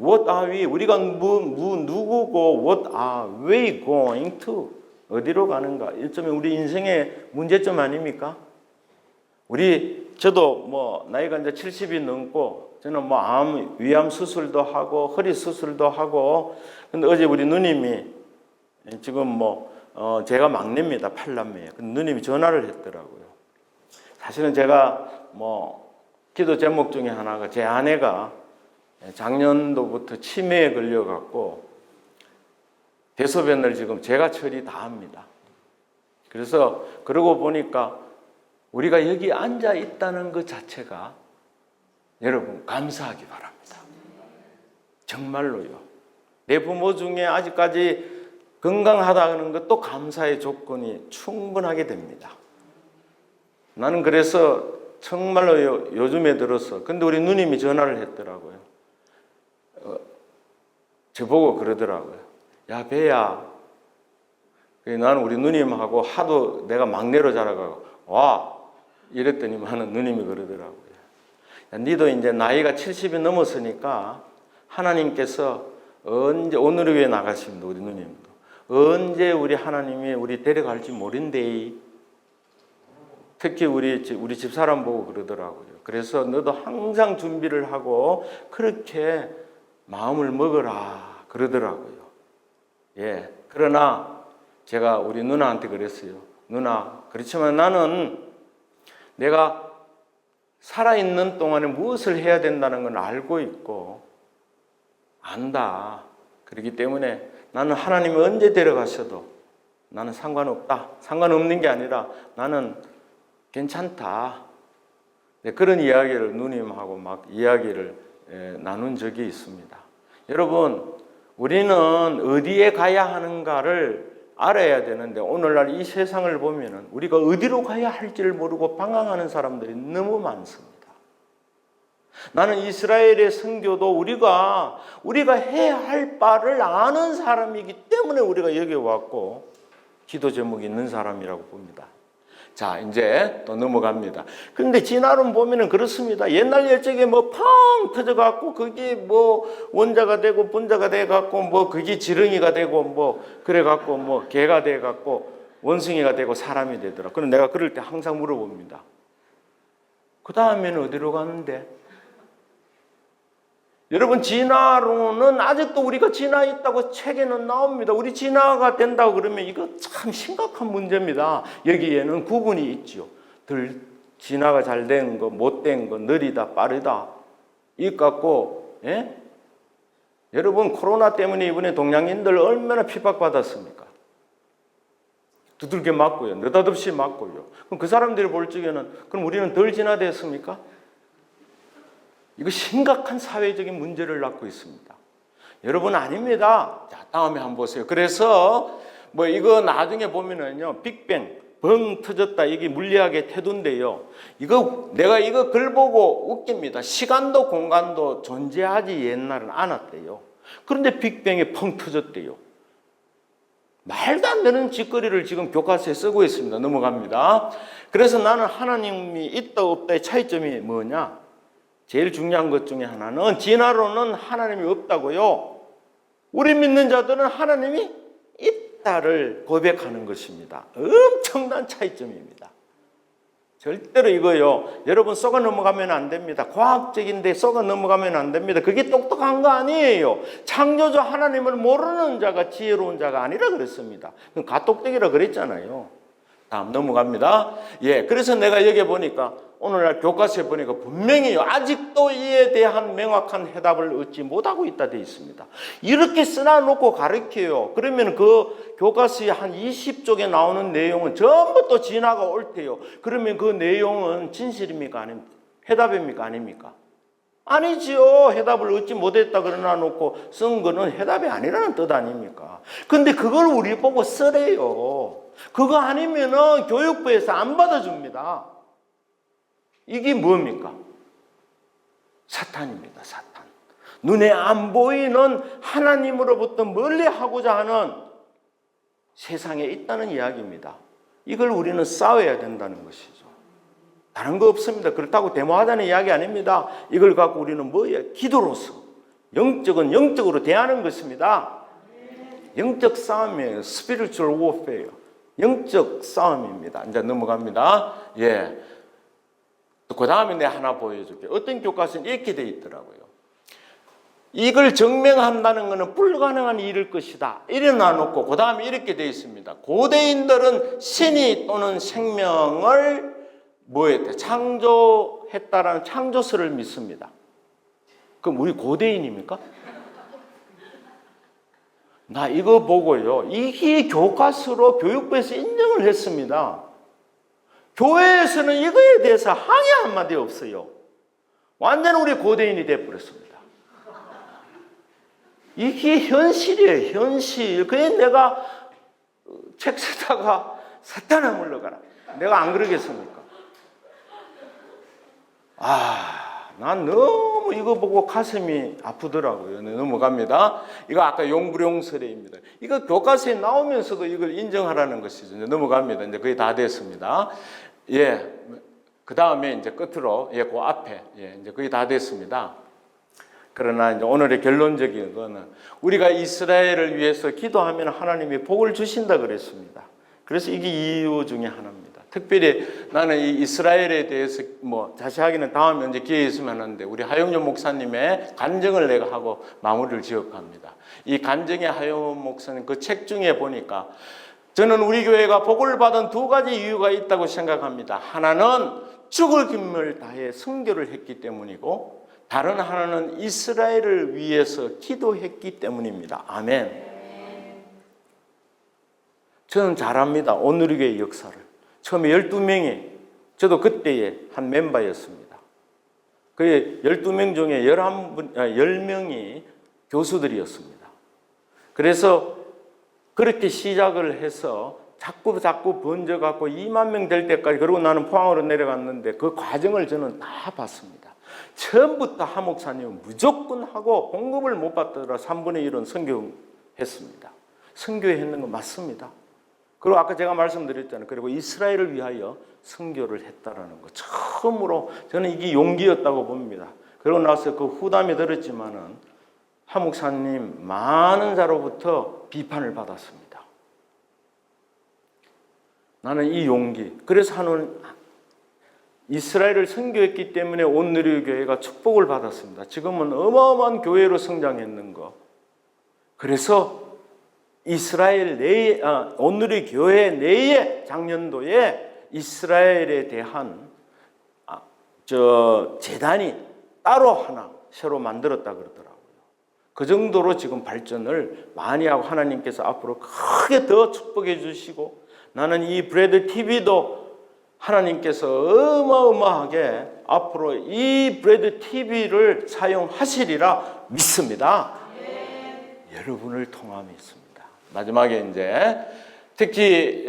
What are we? 우리가 누구고 What are we going to? 어디로 가는가? 일종의 우리 인생의 문제점 아닙니까? 저도 뭐 나이가 이제 70이 넘고 저는 뭐 위암 수술도 하고 허리 수술도 하고, 근데 어제 우리 누님이 지금 뭐 제가 막내입니다. 8남매예요. 근데 누님이 전화를 했더라고요. 사실은 제가 뭐 기도 제목 중에 하나가 제 아내가 작년도부터 치매에 걸려갖고 대소변을 지금 제가 처리 다 합니다. 그래서 그러고 보니까 우리가 여기 앉아 있다는 것 자체가 여러분 감사하기 바랍니다. 정말로요. 내 부모 중에 아직까지 건강하다는 것도 감사의 조건이 충분하게 됩니다. 나는 그래서 정말로 요즘에 들어서, 근데 우리 누님이 전화를 했더라고요. 저보고 그러더라고요. 야, 배야. 나는 우리 누님하고 하도 내가 막내로 자라가고 와 이랬더니만은 누님이 그러더라고요. 야, 니도 이제 나이가 70이 넘었으니까 하나님께서 언제, 오늘의 교회 나가십니다. 우리 누님도 언제 우리 하나님이 우리 데려갈지 모른대. 특히 우리 집사람 보고 그러더라고요. 그래서 너도 항상 준비를 하고 그렇게 마음을 먹어라 그러더라고요. 예. 그러나 제가 우리 누나한테 그랬어요. 누나, 그렇지만 나는 내가 살아있는 동안에 무엇을 해야 된다는 건 알고 있고 안다. 그렇기 때문에 나는 하나님이 언제 데려가셔도 나는 상관없다. 상관없는 게 아니라 나는 괜찮다. 네, 그런 이야기를 누님하고 막 이야기를 나눈 적이 있습니다. 여러분, 우리는 어디에 가야 하는가를 알아야 되는데 오늘날 이 세상을 보면은 우리가 어디로 가야 할지를 모르고 방황하는 사람들이 너무 많습니다. 나는 이스라엘의 선교도 우리가 해야 할 바를 아는 사람이기 때문에 우리가 여기 왔고 기도 제목이 있는 사람이라고 봅니다. 자, 이제 또 넘어갑니다. 근데 진화론 보면은 그렇습니다. 옛날 열적에 뭐 펑 터져갖고 그게 뭐 원자가 되고 분자가 돼갖고 뭐 그게 지렁이가 되고 뭐 그래갖고 뭐 개가 돼갖고 원숭이가 되고 사람이 되더라. 그럼 내가 그럴 때 항상 물어봅니다. 그 다음에는 어디로 가는데? 여러분, 진화론은 아직도 우리가 진화 있다고 책에는 나옵니다. 우리 진화가 된다고 그러면 이거 참 심각한 문제입니다. 여기에는 구분이 있죠. 진화가 잘 된 거, 못 된 거, 느리다, 빠르다. 이 갖고, 예? 여러분, 코로나 때문에 이번에 동양인들 얼마나 핍박받았습니까? 두들겨 맞고요. 느닷없이 맞고요. 그럼 그 사람들이 볼 적에는 그럼 우리는 덜 진화됐습니까? 이거 심각한 사회적인 문제를 낳고 있습니다. 여러분, 아닙니다. 자, 다음에 한번 보세요. 그래서 뭐 이거 나중에 보면은요, 빅뱅 벙 터졌다, 이게 물리학의 태도인데요. 내가 이거 글 보고 웃깁니다. 시간도 공간도 존재하지 옛날은 않았대요. 그런데 빅뱅이 펑 터졌대요. 말도 안 되는 짓거리를 지금 교과서에 쓰고 있습니다. 넘어갑니다. 그래서 나는 하나님이 있다 없다의 차이점이 뭐냐? 제일 중요한 것 중에 하나는 진화론은 하나님이 없다고요. 우리 믿는 자들은 하나님이 있다를 고백하는 것입니다. 엄청난 차이점입니다. 절대로 이거요. 여러분 쏘가 넘어가면 안 됩니다. 과학적인데 쏘가 넘어가면 안 됩니다. 그게 똑똑한 거 아니에요. 창조주 하나님을 모르는 자가 지혜로운 자가 아니라 그랬습니다. 가똑대기라 그랬잖아요. 다음 넘어갑니다. 예, 그래서 내가 여기 보니까 오늘날 교과서에 보니까 분명히요. 아직도 이에 대한 명확한 해답을 얻지 못하고 있다 되어 있습니다. 이렇게 써놔놓고 가르쳐요. 그러면 그 교과서에 한 20쪽에 나오는 내용은 전부 또 지나가 올 테요. 그러면 그 내용은 진실입니까? 아닙니까? 해답입니까? 아닙니까? 아니지요. 해답을 얻지 못했다 그러나 놓고 쓴 거는 해답이 아니라는 뜻 아닙니까? 근데 그걸 우리 보고 쓰래요. 그거 아니면은 교육부에서 안 받아줍니다. 이게 뭡니까? 사탄입니다. 사탄. 눈에 안 보이는 하나님으로부터 멀리 하고자 하는 세상에 있다는 이야기입니다. 이걸 우리는 싸워야 된다는 것이죠. 다른 거 없습니다. 그렇다고 데모하자는 이야기 아닙니다. 이걸 갖고 우리는 뭐예요? 기도로서 영적은 영적으로 대하는 것입니다. 영적 싸움이에요. Spiritual warfare. 영적 싸움입니다. 이제 넘어갑니다. 예. 그 다음에 내가 하나 보여줄게. 어떤 교과서는 이렇게 되어 있더라고요. 이걸 증명한다는 것은 불가능한 일일 것이다. 이래 놔놓고 그 다음에 이렇게 되어 있습니다. 고대인들은 신이 또는 생명을 뭐였대? 창조했다라는 창조설을 믿습니다. 그럼 우리 고대인입니까? 나 이거 보고요. 이게 교과서로 교육부에서 인정을 했습니다. 교회에서는 이거에 대해서 항의 한마디 없어요. 완전 우리 고대인이 돼버렸습니다. 이게 현실이에요. 현실. 그래 내가 책 쓰다가 사탄아 물러가라. 내가 안 그러겠습니까? 난 너무 이거 보고 가슴이 아프더라고요. 넘어갑니다. 이거 아까 용불용설입니다. 이거 교과서에 나오면서도 이걸 인정하라는 것이죠. 이제 넘어갑니다. 이제 거의 다 됐습니다. 예. 그 다음에 이제 끝으로, 예, 그 앞에, 예, 이제 거의 다 됐습니다. 그러나 이제 오늘의 결론적인 거는 우리가 이스라엘을 위해서 기도하면 하나님이 복을 주신다 그랬습니다. 그래서 이게 이유 중에 하나입니다. 특별히 나는 이 이스라엘에 대해서 뭐 자세하게는 다음에 이제 기회 있으면 하는데 우리 하용준 목사님의 간증을 내가 하고 마무리를 지어갑니다. 이 간증의 하용준 목사님 그 책 중에 보니까 저는 우리 교회가 복을 받은 두 가지 이유가 있다고 생각합니다. 하나는 죽을 힘을 다해 선교를 했기 때문이고 다른 하나는 이스라엘을 위해서 기도했기 때문입니다. 아멘. 저는 잘 압니다. 오늘의 역사를. 처음에 12명이 저도 그때의 한 멤버였습니다. 그 12명 중에 10명이 교수들이었습니다. 그래서 그렇게 시작을 해서 자꾸 번져갖고 2만 명 될 때까지 그러고 나는 포항으로 내려갔는데 그 과정을 저는 다 봤습니다. 처음부터 하 목사님은 무조건 하고 공급을 못 받더라 3분의 1은 선교했습니다. 선교했는 거 맞습니다. 그리고 아까 제가 말씀드렸잖아요. 그리고 이스라엘을 위하여 선교를 했다라는 거. 처음으로 저는 이게 용기였다고 봅니다. 그러고 나서 그 후담이 들었지만은 하 목사님 많은 자로부터 비판을 받았습니다. 나는 이 용기. 그래서 하는 이스라엘을 선교했기 때문에 온누리교회가 축복을 받았습니다. 지금은 어마어마한 교회로 성장했는 거. 그래서 이스라엘 내에 온누리 교회 내에 작년도에 이스라엘에 대한 재단이 따로 하나 새로 만들었다 그러더라고요. 그 정도로 지금 발전을 많이 하고 하나님께서 앞으로 크게 더 축복해 주시고 나는 이 브레드 TV도 하나님께서 어마어마하게 앞으로 이 브레드 TV를 사용하시리라 믿습니다. 여러분을 통함이 있습니다. 마지막에 이제 특히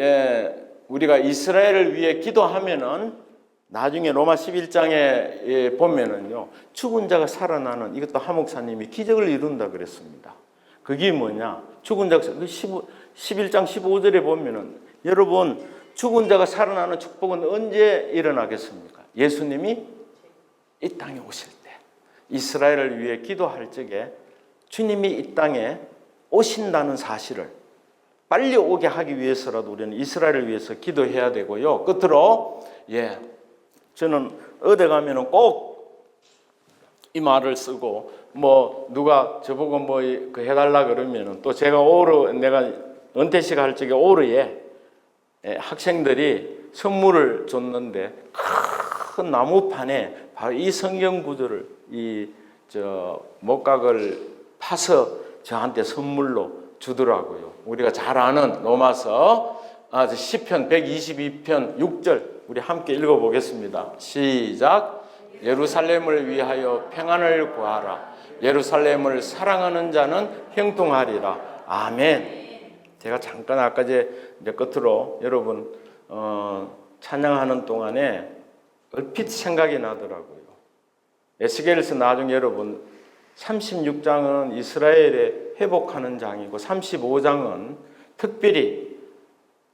우리가 이스라엘을 위해 기도하면은 나중에 로마 11장에 보면은요 죽은 자가 살아나는 이것도 하 목사님이 기적을 이룬다 그랬습니다. 그게 뭐냐? 죽은 자가 11장 15절에 보면은 여러분 죽은 자가 살아나는 축복은 언제 일어나겠습니까? 예수님이 이 땅에 오실 때 이스라엘을 위해 기도할 적에 주님이 이 땅에 오신다는 사실을 빨리 오게 하기 위해서라도 우리는 이스라엘을 위해서 기도해야 되고요. 끝으로 저는 어디 가면은 꼭 이 말을 쓰고 뭐 누가 저보고 뭐 그 해달라 그러면은 또 제가 내가 은퇴식 할 적에 오르에 학생들이 선물을 줬는데 큰 나무판에 바로 이 성경 구절을 목각을 파서 저한테 선물로 주더라고요. 우리가 잘 아는 로마서 시편 122편 6절 우리 함께 읽어보겠습니다. 시작. 예루살렘을 위하여 평안을 구하라. 예루살렘을 사랑하는 자는 형통하리라. 아멘. 제가 잠깐 아까 이제 끝으로 여러분 찬양하는 동안에 얼핏 생각이 나더라고요. 에스겔서 나중에 여러분 36장은 이스라엘의 회복하는 장이고 35장은 특별히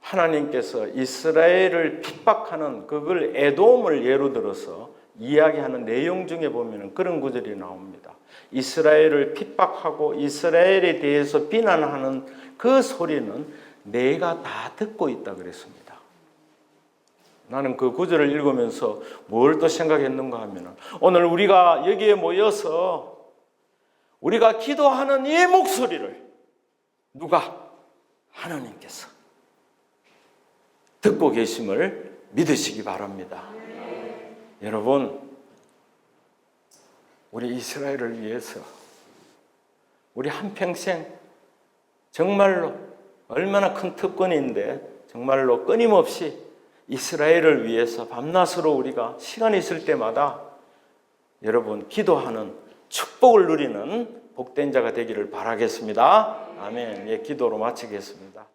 하나님께서 이스라엘을 핍박하는 그걸 에돔을 예로 들어서 이야기하는 내용 중에 보면 그런 구절이 나옵니다. 이스라엘을 핍박하고 이스라엘에 대해서 비난하는 그 소리는 내가 다 듣고 있다 그랬습니다. 나는 그 구절을 읽으면서 뭘 또 생각했는가 하면 오늘 우리가 여기에 모여서 우리가 기도하는 이 목소리를 누가? 하나님께서 듣고 계심을 믿으시기 바랍니다. 여러분, 우리 이스라엘을 위해서 우리 한평생 정말로 얼마나 큰 특권인데 정말로 끊임없이 이스라엘을 위해서 밤낮으로 우리가 시간이 있을 때마다 여러분 기도하는 축복을 누리는 복된 자가 되기를 바라겠습니다. 아멘. 예, 기도로 마치겠습니다.